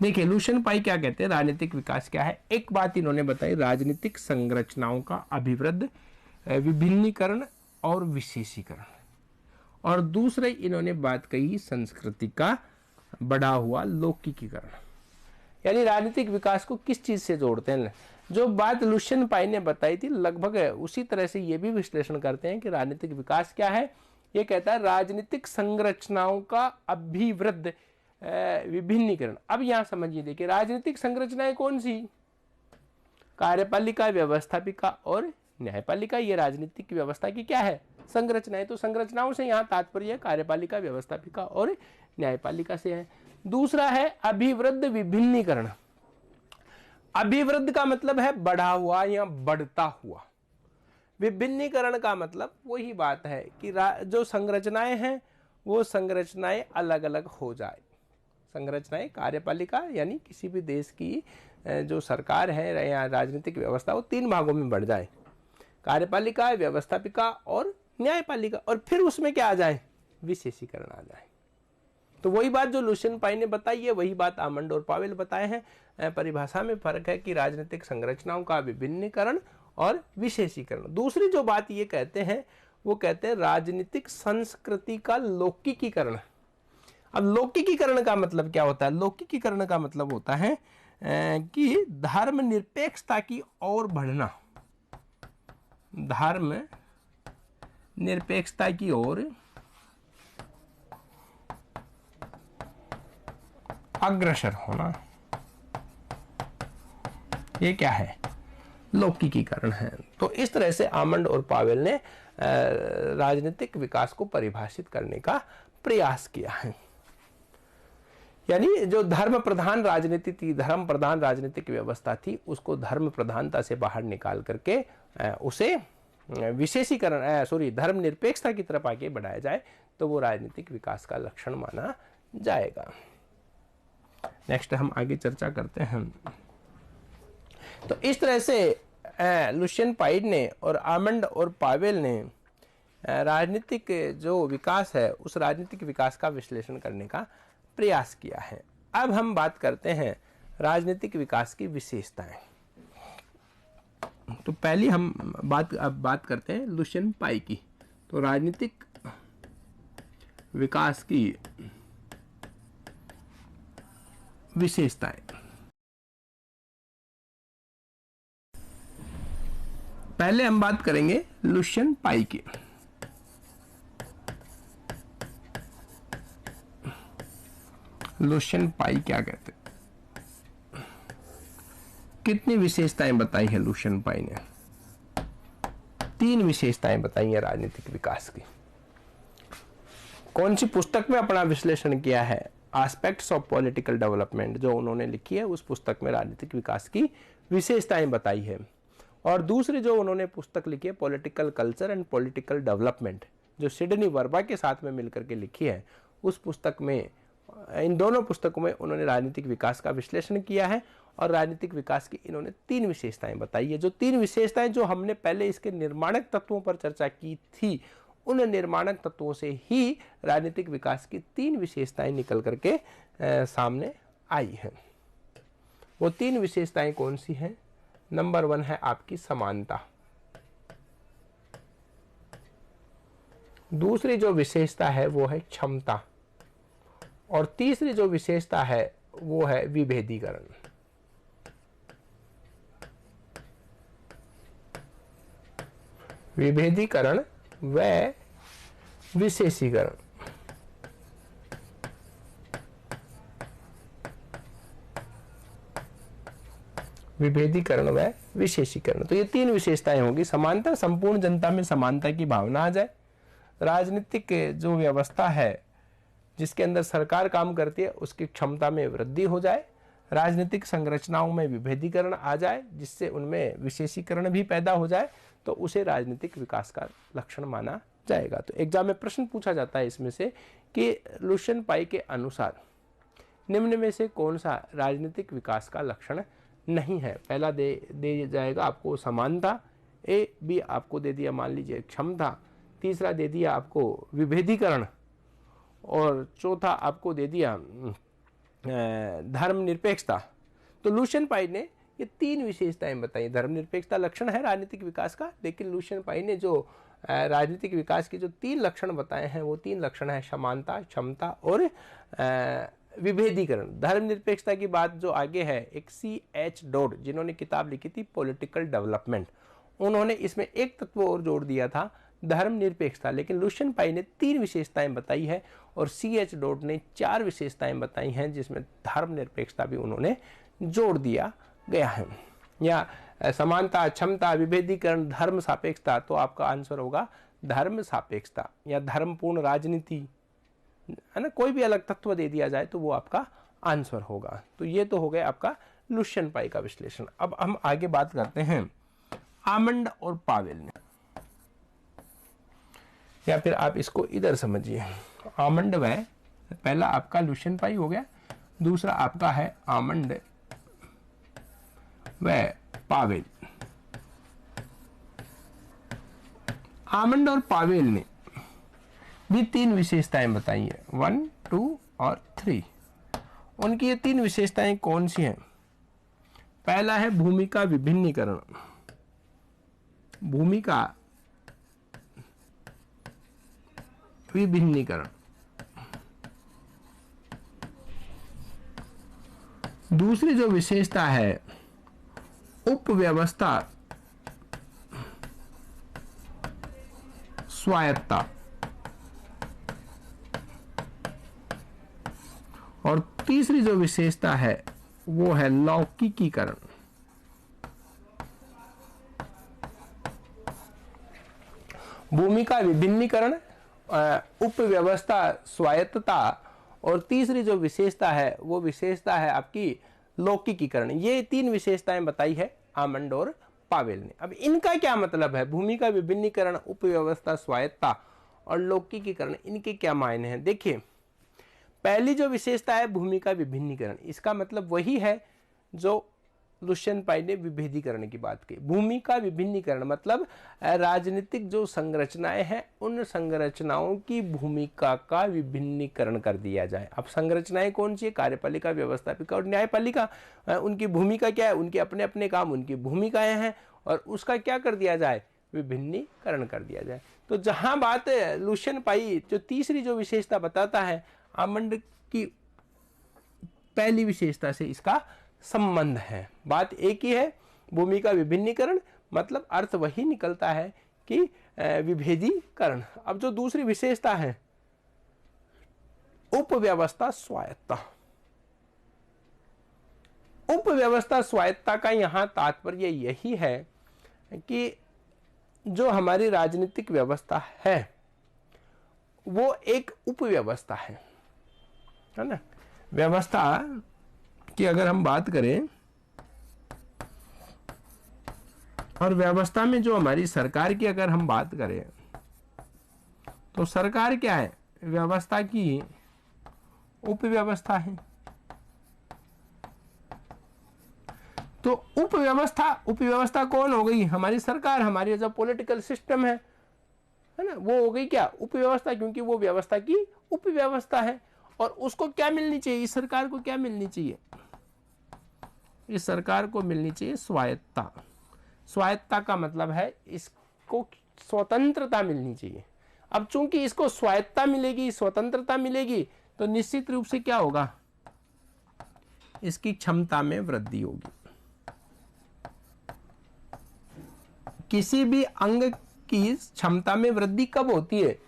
देखिए लुशियन पाई क्या कहते हैं, राजनीतिक विकास क्या है। एक बात इन्होंने बताई, राजनीतिक संरचनाओं का अभिवृद्ध विभिन्नीकरण और विशेषीकरण, और दूसरे इन्होंने बात कही संस्कृति का बढ़ा हुआ लौकिकीकरण। यानी राजनीतिक विकास को किस चीज से जोड़ते हैं। जो बात लुशियन पाई ने बताई थी लगभग उसी तरह से ये भी विश्लेषण करते हैं कि राजनीतिक विकास क्या है। ये कहता है राजनीतिक संरचनाओं का अभिवृद्ध विभिन्नीकरण। अब यहां समझिए, देखिए राजनीतिक संरचनाएं कौन सी, कार्यपालिका, व्यवस्थापिका और न्यायपालिका। ये राजनीतिक व्यवस्था की क्या है, संरचनाएं। तो संरचनाओं से यहाँ तात्पर्य कार्यपालिका, व्यवस्थापिका और न्यायपालिका से है। दूसरा है अभिवृद्ध विभिन्नीकरण। अभिवृद्ध का मतलब है बढ़ा हुआ या बढ़ता हुआ। विभिन्नीकरण का मतलब वही बात है कि जो संरचनाएं हैं वो संरचनाएं अलग अलग हो जाए। संरचनाएं कार्यपालिका यानी किसी भी देश की जो सरकार है या राजनीतिक व्यवस्था वो 3 भागों में बढ़ जाए, कार्यपालिका, व्यवस्थापिका और न्यायपालिका, और फिर उसमें क्या आ जाए, विशेषीकरण आ जाए। तो वही बात जो लुशियन पाई ने बताई है वही बात आमंड और पावेल बताए हैं। परिभाषा में फर्क है कि राजनीतिक संरचनाओं का विभिन्नीकरण और विशेषीकरण। दूसरी जो बात ये कहते हैं वो कहते हैं राजनीतिक संस्कृति का लौकिकीकरण। अब लौकिकीकरण का मतलब क्या होता है? लौकिकीकरण का मतलब होता है कि धर्मनिरपेक्षता की ओर बढ़ना, धर्म निरपेक्षता की ओर अग्रसर होना, ये क्या है? लौकिकीकरण है। तो इस तरह से आमंड और पावेल ने राजनीतिक विकास को परिभाषित करने का प्रयास किया है। यानी जो धर्म प्रधान राजनीति थी, धर्म प्रधान राजनीतिक व्यवस्था थी, उसको धर्म प्रधानता से बाहर निकाल करके उसे विशेषीकरण धर्म निरपेक्षता की तरफ आगे बढ़ाया जाए तो वो राजनीतिक विकास का लक्षण माना जाएगा। नेक्स्ट हम आगे चर्चा करते हैं। तो इस तरह से लुशियन पाइड ने और आमंड और पावेल ने राजनीतिक जो विकास है उस राजनीतिक विकास का विश्लेषण करने का प्रयास किया है। अब हम बात करते हैं राजनीतिक विकास की विशेषताएं। तो पहली हम बात करते हैं लुशियन पाई की। तो राजनीतिक विकास की विशेषताएं, पहले हम बात करेंगे लुशियन पाई की। लुशियन पाई क्या कहते हैं? कितनी विशेषताएं बताई है लुशियन पाई ने? 3 विशेषताएं बताई है राजनीतिक विकास की। कौन सी पुस्तक में अपना विश्लेषण किया है? एस्पेक्ट्स ऑफ पॉलिटिकल डेवलपमेंट, जो उन्होंने लिखी है उस पुस्तक में राजनीतिक विकास की विशेषताएं बताई है। और दूसरी जो उन्होंने पुस्तक लिखी है political culture and political development, जो सिडनी वर्बा के साथ में मिलकर के लिखी है, उस पुस्तक में, इन दोनों पुस्तकों में उन्होंने राजनीतिक विकास का विश्लेषण किया है और राजनीतिक विकास की इन्होंने 3 विशेषताएं बताई है। जो 3 विशेषताएं जो हमने पहले इसके निर्माणक तत्वों पर चर्चा की थी, उन निर्माणक तत्वों से ही राजनीतिक विकास की 3 विशेषताएं निकल करके सामने आई हैं। वो 3 विशेषताएं कौन सी हैं? नंबर 1 है आपकी समानता। दूसरी जो विशेषता है वो है क्षमता, और तीसरी जो विशेषता है वो है विभेदीकरण। विभेदीकरण व विशेषीकरण। विभेदीकरण व विशेषीकरण। तो ये 3 विशेषताएं होंगी। समानता, संपूर्ण जनता में समानता की भावना आ जाए। राजनीतिक जो व्यवस्था है जिसके अंदर सरकार काम करती है उसकी क्षमता में वृद्धि हो जाए। राजनीतिक संरचनाओं में विभेदीकरण आ जाए जिससे उनमें विशेषीकरण भी पैदा हो जाए, तो उसे राजनीतिक विकास का लक्षण माना जाएगा। तो एग्जाम में प्रश्न पूछा जाता है इसमें से कि लुशियन पाई के अनुसार निम्न में से कौन सा राजनीतिक विकास का लक्षण नहीं है? पहला दे जाएगा आपको समानता, बी आपको दे दिया मान लीजिए क्षमता, तीसरा दे दिया आपको विभेदीकरण, और चौथा आपको दे दिया धर्मनिरपेक्षता। तो लुशियन पाई ने ये 3 विशेषताएं बताई। धर्मनिरपेक्षता लक्षण है राजनीतिक विकास का, लेकिन लुशियन पाई ने जो राजनीतिक विकास के जो 3 लक्षण बताए हैं वो 3 लक्षण है समानता, क्षमता और विभेदीकरण। धर्मनिरपेक्षता की बात जो आगे है, एक C.H. डॉड जिन्होंने किताब लिखी थी पॉलिटिकल डेवलपमेंट, उन्होंने इसमें एक तत्व और जोड़ दिया था धर्मनिरपेक्षता। लेकिन लुशियन पाई ने 3 विशेषताएं बताई है और C.H. डॉड ने 4 विशेषताएं बताई हैं जिसमें धर्मनिरपेक्षता भी उन्होंने जोड़ दिया गया है। या समानता, क्षमता, विभेदीकरण, धर्म सापेक्षता, तो आपका आंसर होगा धर्म सापेक्षता या धर्मपूर्ण राजनीति, है ना। कोई भी अलग तत्व दे दिया जाए तो वो आपका आंसर होगा। तो ये तो हो गया आपका लुशियन पाई का विश्लेषण। अब हम आगे बात करते हैं आमंड और पावेल ने, या फिर आप इसको इधर समझिए, आमंड व, पहला आपका लुशियन पाई हो गया, दूसरा आपका है आमंड व पावेल। आमंड और पावेल ने भी 3 विशेषताएं बताई है, 1, 2 और 3। उनकी ये 3 विशेषताएं कौन सी हैं? पहला है भूमिका विभिन्नीकरण। भूमि का विभिन्नीकरण। दूसरी जो विशेषता है उपव्यवस्था स्वायत्तता, और तीसरी जो विशेषता है वो है लौकिकीकरण। भूमि का विभिन्नीकरण, उपव्यवस्था स्वायत्तता, और तीसरी जो विशेषता है वो विशेषता है आपकी लौकिकीकरण। ये तीन विशेषताएं बताई है आमंड और पावेल ने। अब इनका क्या मतलब है? भूमि का विभिन्नीकरण, उपव्यवस्था स्वायत्तता और लौकिकीकरण, इनके क्या मायने हैं? देखिए, पहली जो विशेषता है भूमि का विभिन्नीकरण, इसका मतलब वही है जो लुशियन पाई ने विभेदीकरण की बात की। भूमि का विभिन्नीकरण मतलब राजनीतिक जो संरचनाएं हैं उन संरचनाओं की भूमिका का विभिन्नीकरण कर दिया जाए। अब संरचनाएं कौन सी है? कार्यपालिका, व्यवस्थापिका और न्यायपालिका। उनकी भूमिका क्या है? उनके अपने अपने काम, उनकी भूमिकाएं हैं, और उसका क्या कर दिया जाए? विभिन्नीकरण कर दिया जाए। तो जहां बात लुशियन पाई जो तीसरी जो विशेषता बताता है, आमंड की पहली विशेषता से इसका संबंध है। बात एक ही है, भूमि का विभिन्नीकरण मतलब अर्थ वही निकलता है कि विभेदीकरण। अब जो दूसरी विशेषता है उपव्यवस्था स्वायत्तता, उपव्यवस्था स्वायत्तता का यहां तात्पर्य यही है कि जो हमारी राजनीतिक व्यवस्था है वो एक उपव्यवस्था है ना। व्यवस्था की अगर हम बात करें, और व्यवस्था में जो हमारी सरकार की अगर हम बात करें, तो सरकार क्या है? व्यवस्था की उपव्यवस्था है। तो उपव्यवस्था कौन हो गई? हमारी सरकार, हमारी जो पॉलिटिकल सिस्टम है ना, वो हो गई क्या? उपव्यवस्था, क्योंकि वो व्यवस्था की उपव्यवस्था है। और उसको क्या मिलनी चाहिए? इस सरकार को क्या मिलनी चाहिए? इस सरकार को मिलनी चाहिए स्वायत्तता। स्वायत्तता का मतलब है इसको स्वतंत्रता मिलनी चाहिए। अब चूंकि इसको स्वायत्तता मिलेगी, स्वतंत्रता मिलेगी, तो निश्चित रूप से क्या होगा? इसकी क्षमता में वृद्धि होगी। किसी भी अंग की क्षमता में वृद्धि कब होती है?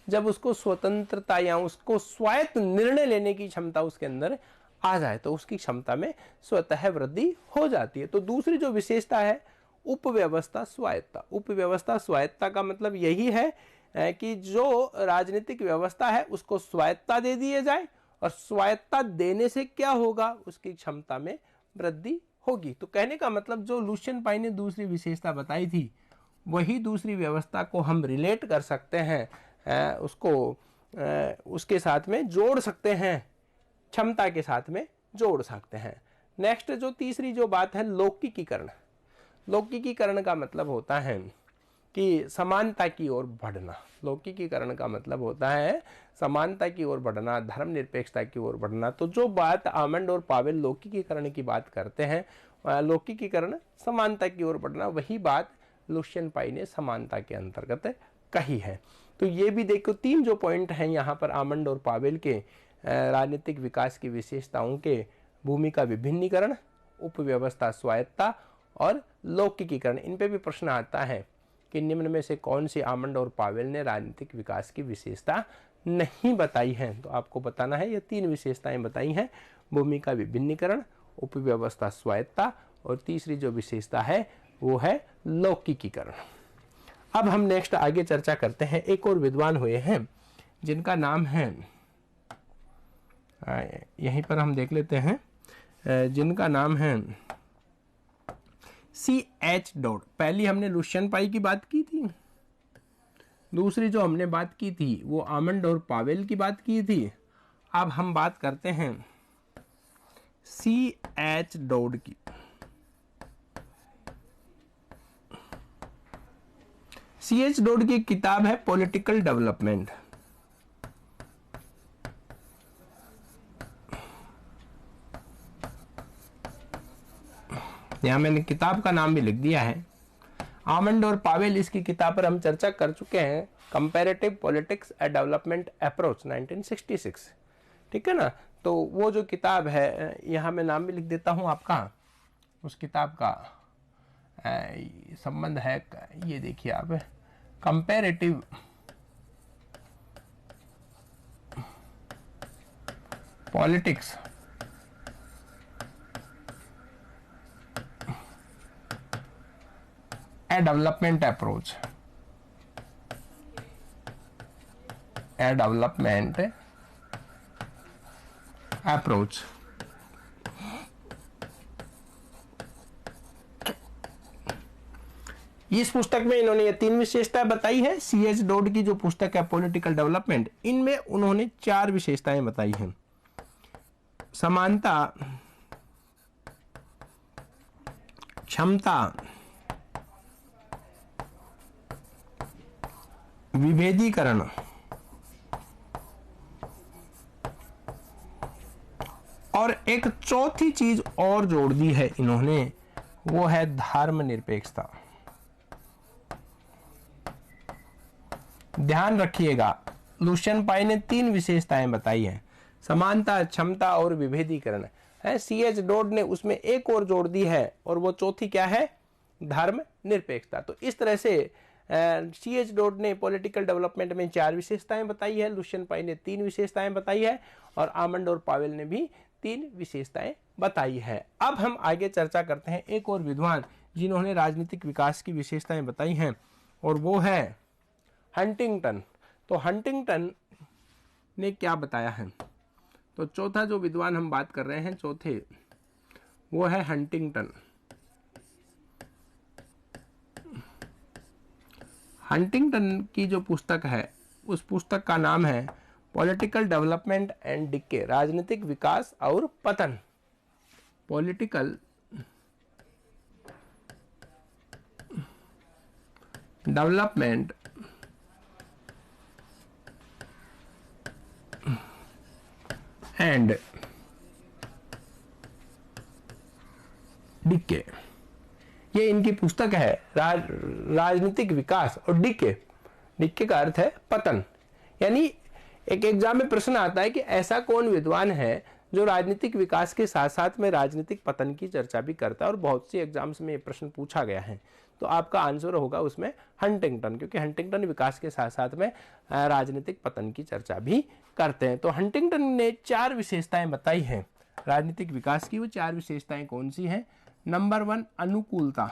जब उसको स्वतंत्रता या उसको स्वायत्त निर्णय लेने की क्षमता उसके अंदर आ जाए, तो उसकी क्षमता में स्वतः वृद्धि हो जाती है। तो दूसरी जो विशेषता है उपव्यवस्था स्वायत्तता। उपव्यवस्था स्वायत्तता का मतलब यही है कि जो राजनीतिक व्यवस्था है उसको स्वायत्तता दे दिए जाए, और स्वायत्तता देने से क्या होगा? उसकी क्षमता में वृद्धि होगी। तो कहने का मतलब जो लुशियन पाई ने दूसरी विशेषता बताई थी, वही दूसरी व्यवस्था को हम रिलेट कर सकते हैं, उसको उसके साथ में जोड़ सकते हैं, क्षमता के साथ में जोड़ सकते हैं। नेक्स्ट जो तीसरी जो बात है लौकिकीकरण। लौकिकीकरण का मतलब होता है कि समानता की ओर बढ़ना। लौकिकीकरण का मतलब होता है समानता की ओर बढ़ना, धर्मनिरपेक्षता की ओर बढ़ना। तो जो बात आमंड और पावेल लौकिकीकरण की बात करते हैं, लौकिकीकरण समानता की ओर बढ़ना, वही बात लुशियन पाई ने समानता के अंतर्गत कही है। तो ये भी देखो, तीन जो पॉइंट हैं यहाँ पर आमंड और पावेल के राजनीतिक विकास की विशेषताओं के, भूमि का विभिन्नीकरण, उपव्यवस्था स्वायत्तता और लौकिकीकरण, इन पे भी प्रश्न आता है कि निम्न में से कौन सी आमंड और पावेल ने राजनीतिक विकास की विशेषता नहीं बताई है? तो आपको बताना है ये तीन विशेषताएं बताई हैं, भूमि का विभिन्नीकरण, उपव्यवस्था स्वायत्तता, और तीसरी जो विशेषता है वो है लौकिकीकरण। अब हम नेक्स्ट आगे चर्चा करते हैं। एक और विद्वान हुए हैं जिनका नाम है, यहीं पर हम देख लेते हैं, जिनका नाम है C.H. डॉट। पहली हमने लुशियन पाई की बात की थी, दूसरी जो हमने बात की थी वो आमंड और पावेल की बात की थी। अब हम बात करते हैं C.H. डॉट की। C.H. डॉट की किताब है पॉलिटिकल डेवलपमेंट। यहां मैंने किताब का नाम भी लिख दिया है। आमंड और पावेल, इसकी किताब पर हम चर्चा कर चुके हैं, कंपैरेटिव पॉलिटिक्स ए डेवलपमेंट अप्रोच 1966, ठीक है ना। तो वो जो किताब है, यहाँ मैं नाम भी लिख देता हूँ आपका, उस किताब का संबंध है, ये देखिए आप, कंपैरेटिव पॉलिटिक्स ए डेवलपमेंट अप्रोच, ए डेवलपमेंट अप्रोच। इस पुस्तक में इन्होंने ये 3 विशेषताएं बताई है। C.H. डोड की जो पुस्तक है पॉलिटिकल डेवलपमेंट, इनमें उन्होंने 4 विशेषताएं बताई हैं। समानता, क्षमता, विभेदीकरण और एक चौथी चीज और जोड़ दी है इन्होंने, वो है धर्मनिरपेक्षता। ध्यान रखिएगा, लुशियन पाई ने 3 विशेषताएं बताई हैं, समानता, क्षमता और विभेदीकरण है। C.H. डोड ने उसमें एक और जोड़ दी है, और वो चौथी क्या है? धर्मनिरपेक्षता। तो इस तरह से C.H. डोड ने पॉलिटिकल डेवलपमेंट में 4 विशेषताएं बताई है, लुशियन पाई ने 3 विशेषताएं बताई है, और आमंड और पावेल ने भी 3 विशेषताएं बताई है। अब हम आगे चर्चा करते हैं एक और विद्वान जिन्होंने राजनीतिक विकास की विशेषताएं बताई हैं, और वो है हंटिंगटन। तो हंटिंगटन ने क्या बताया है? तो चौथा जो विद्वान हम बात कर रहे हैं, चौथे, वो है हंटिंगटन। हंटिंगटन की जो पुस्तक है, उस पुस्तक का नाम है पॉलिटिकल डेवलपमेंट एंड डिके, राजनीतिक विकास और पतन। पॉलिटिकल डेवलपमेंट एंड डिके, ये इनकी पुस्तक है। राजनीतिक विकास और डिके, डिके का अर्थ है पतन। यानी एक एग्जाम में प्रश्न आता है कि ऐसा कौन विद्वान है जो राजनीतिक विकास के साथ साथ में राजनीतिक पतन की चर्चा भी करता है, और बहुत सी एग्जाम्स में ये प्रश्न पूछा गया है। तो आपका आंसर होगा उसमें हंटिंगटन, क्योंकि हंटिंगटन विकास के साथ साथ में राजनीतिक पतन की चर्चा भी करते हैं। तो हंटिंगटन ने 4 विशेषताएं बताई हैं राजनीतिक विकास की। वो 4 विशेषताएं कौन सी हैं? नंबर 1, अनुकूलता।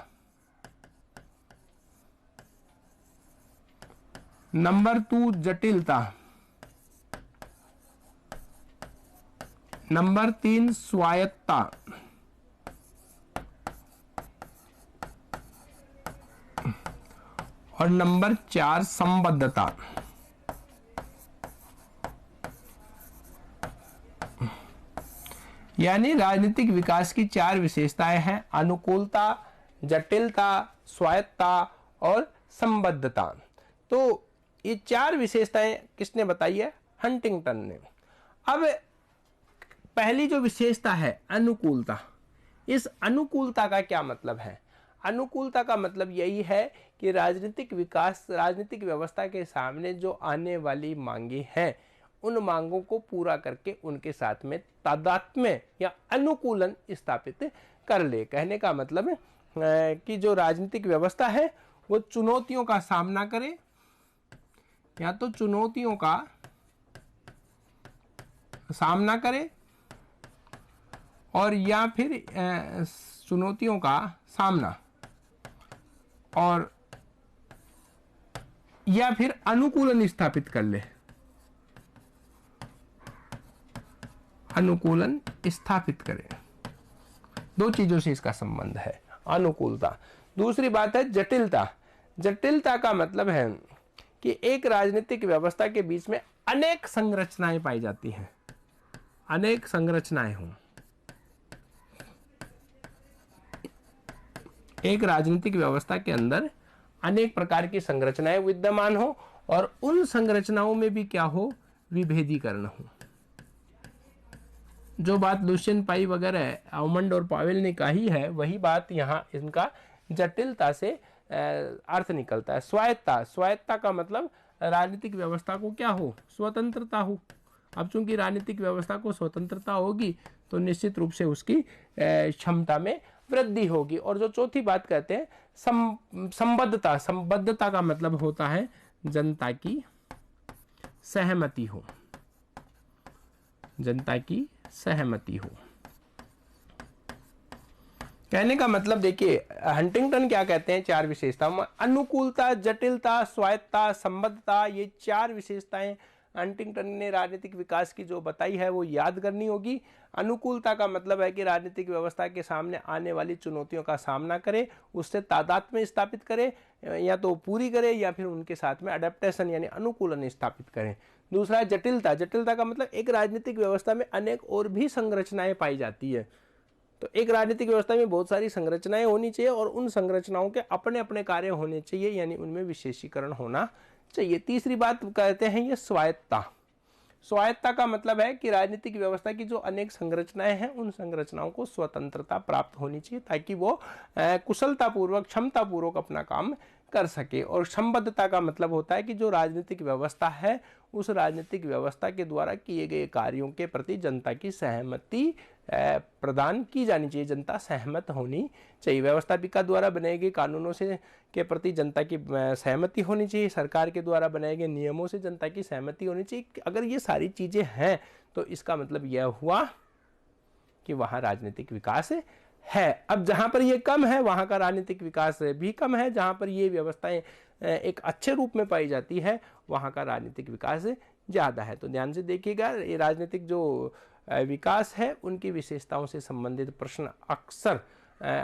नंबर 2, जटिलता। नंबर 3, स्वायत्तता। और नंबर 4, संबद्धता। यानी राजनीतिक विकास की 4 विशेषताएं हैं, अनुकूलता, जटिलता, स्वायत्तता और संबद्धता। तो ये 4 विशेषताएं किसने बताई है? हंटिंगटन ने। अब पहली जो विशेषता है अनुकूलता, इस अनुकूलता का क्या मतलब है? अनुकूलता का मतलब यही है कि राजनीतिक विकास, राजनीतिक व्यवस्था के सामने जो आने वाली मांगे हैं, उन मांगों को पूरा करके उनके साथ में तादात्म्य या अनुकूलन स्थापित कर ले। कहने का मतलब है कि जो राजनीतिक व्यवस्था है वो चुनौतियों का सामना करे, या तो चुनौतियों का सामना करे, और या फिर चुनौतियों का सामना, और या फिर अनुकूलन स्थापित कर ले, अनुकूलन स्थापित करे। 2 चीजों से इसका संबंध है, अनुकूलता। दूसरी बात है जटिलता। जटिलता का मतलब है कि एक राजनीतिक व्यवस्था के बीच में अनेक संरचनाएं पाई जाती हैं, अनेक संरचनाएं हों। एक राजनीतिक व्यवस्था के अंदर अनेक प्रकार की संरचनाएं विद्यमान हो, और उन संरचनाओं में भी क्या हो? विभेदीकरण हो। जो बात लुशियन पाई वगैरह आमंड और पावेल ने कही है, वही बात यहाँ इनका जटिलता से अर्थ निकलता है। स्वायत्ता, स्वायत्ता का मतलब राजनीतिक व्यवस्था को क्या हो, स्वतंत्रता हो। अब चूंकि राजनीतिक व्यवस्था को स्वतंत्रता होगी तो निश्चित रूप से उसकी क्षमता में वृद्धि होगी। और जो चौथी बात कहते हैं संबद्धता, संबद्धता का मतलब होता है जनता की सहमति हो, जनता की सहमति हो। कहने का मतलब देखिए, हंटिंगटन क्या कहते हैं, चार विशेषता, अनुकूलता, जटिलता, स्वायत्ता, संबद्धता, ये चार विशेषताएं हंटिंगटन ने राजनीतिक विकास की जो बताई है वो याद करनी होगी। अनुकूलता का मतलब है कि राजनीतिक व्यवस्था के सामने आने वाली चुनौतियों का सामना करे, उससे तादात्म्य स्थापित करे, या तो पूरी करे या फिर उनके साथ में अडेप्टेशन यानी अनुकूलन स्थापित करें। दूसरा है जटिलता, जटिलता का मतलब एक राजनीतिक व्यवस्था में अनेक और भी संरचनाएं पाई जाती है। तो एक राजनीतिक व्यवस्था में बहुत सारी संरचनाएं होनी चाहिए और उन संरचनाओं के अपने अपने कार्य होने चाहिए, यानी उनमें विशेषीकरण होना चाहिए। तीसरी बात कहते हैं ये स्वायत्ता। स्वायत्ता का मतलब है कि राजनीतिक व्यवस्था की जो अनेक संरचनाएं हैं उन संरचनाओं को स्वतंत्रता प्राप्त होनी चाहिए ताकि वो कुशलतापूर्वक, क्षमतापूर्वक अपना काम कर सके। और संबद्धता का मतलब होता है कि जो राजनीतिक व्यवस्था है उस राजनीतिक व्यवस्था के द्वारा किए गए कार्यों के प्रति जनता की सहमति प्रदान की जानी चाहिए, जनता सहमत होनी चाहिए। व्यवस्थापिका द्वारा बनाए गए कानूनों से के प्रति जनता की सहमति होनी चाहिए, सरकार के द्वारा बनाए गए नियमों से जनता की सहमति होनी चाहिए। अगर ये सारी चीजें हैं तो इसका मतलब यह हुआ कि वहां राजनीतिक विकास है। अब जहां पर ये कम है वहां का राजनीतिक विकास भी कम है, जहां पर ये व्यवस्थाएं एक अच्छे रूप में पाई जाती है वहां का राजनीतिक विकास ज्यादा है। तो ध्यान से देखिएगा, ये राजनीतिक जो विकास है उनकी विशेषताओं से संबंधित प्रश्न अक्सर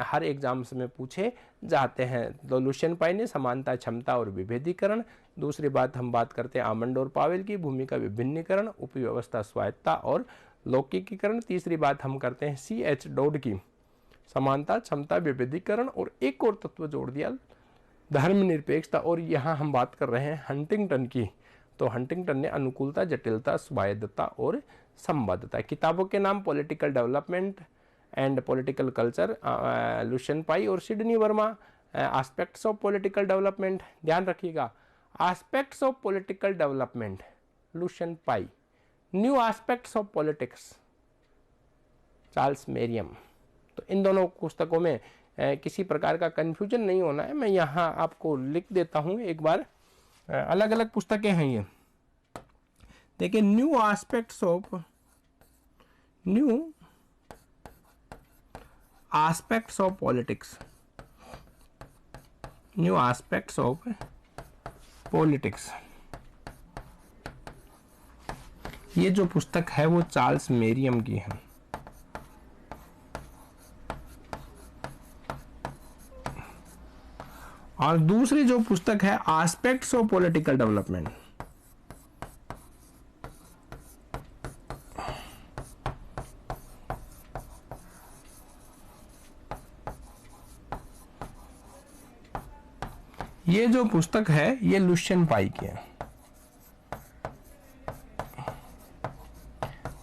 हर एग्जाम्स में पूछे जाते हैं। तो लुशियन पाई ने समानता, क्षमता और विभेदीकरण। दूसरी बात हम बात करते हैं आमंड और पावेल की भूमिका विभिन्नीकरण, उपव्यवस्था, स्वायत्ता और लौकिकीकरण। तीसरी बात हम करते हैं C.H. डॉड की समानता, क्षमता, विभेदीकरण, और एक और तत्व जोड़ दिया धर्मनिरपेक्षता। और यहाँ हम बात कर रहे हैं हंटिंगटन की। तो हंटिंगटन ने अनुकूलता, जटिलता, स्वायत्तता और संबद्धता। किताबों के नाम political development and political culture, Lucian Pye और Sidney Verba. Aspects of political development, ध्यान रखिएगा, aspects of political development Lucian Pye. New aspects of politics Charles Merriam. तो इन दोनों पुस्तकों में किसी प्रकार का कंफ्यूजन नहीं होना है, मैं यहाँ आपको लिख देता हूँ एक बार। अलग अलग पुस्तकें हैं ये, देखिए, new aspects of politics, new aspects of politics, ये जो पुस्तक है वो चार्ल्स मेरियम की है। और दूसरी जो पुस्तक है एस्पेक्ट्स ऑफ पॉलिटिकल डेवलपमेंट, ये जो पुस्तक है ये लुशियन पाई की है।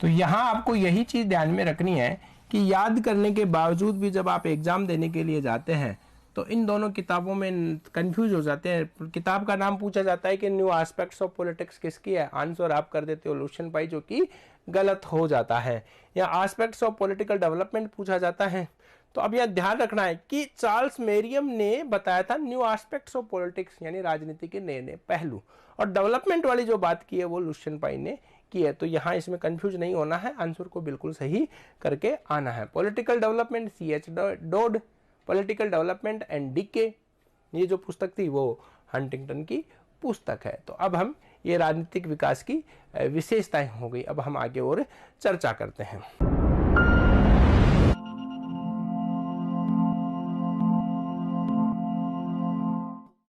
तो यहां आपको यही चीज ध्यान में रखनी है कि याद करने के बावजूद भी जब आप एग्जाम देने के लिए जाते हैं तो इन दोनों किताबों में कंफ्यूज हो जाते हैं। किताब का नाम पूछा जाता है कि न्यू एस्पेक्ट्स ऑफ पॉलिटिक्स किसकी है, आंसर आप कर देते हो लुशियन पाई, जो कि गलत हो जाता है। या एस्पेक्ट्स ऑफ पॉलिटिकल डेवलपमेंट पूछा जाता है। तो अब यह ध्यान रखना है कि चार्ल्स मेरियम ने बताया था न्यू एस्पेक्ट्स ऑफ पॉलिटिक्स यानी राजनीति के नए नए पहलू, और डेवलपमेंट वाली जो बात की है वो लुशियन पाई ने की है। तो यहाँ इसमें कंफ्यूज नहीं होना है, आंसर को बिल्कुल सही करके आना है। Political development C.H. Dodd, political development and DK, ये जो पुस्तक थी वो हंटिंगटन की पुस्तक है। तो अब हम ये राजनीतिक विकास की विशेषताएं हो गई, अब हम आगे और चर्चा करते हैं।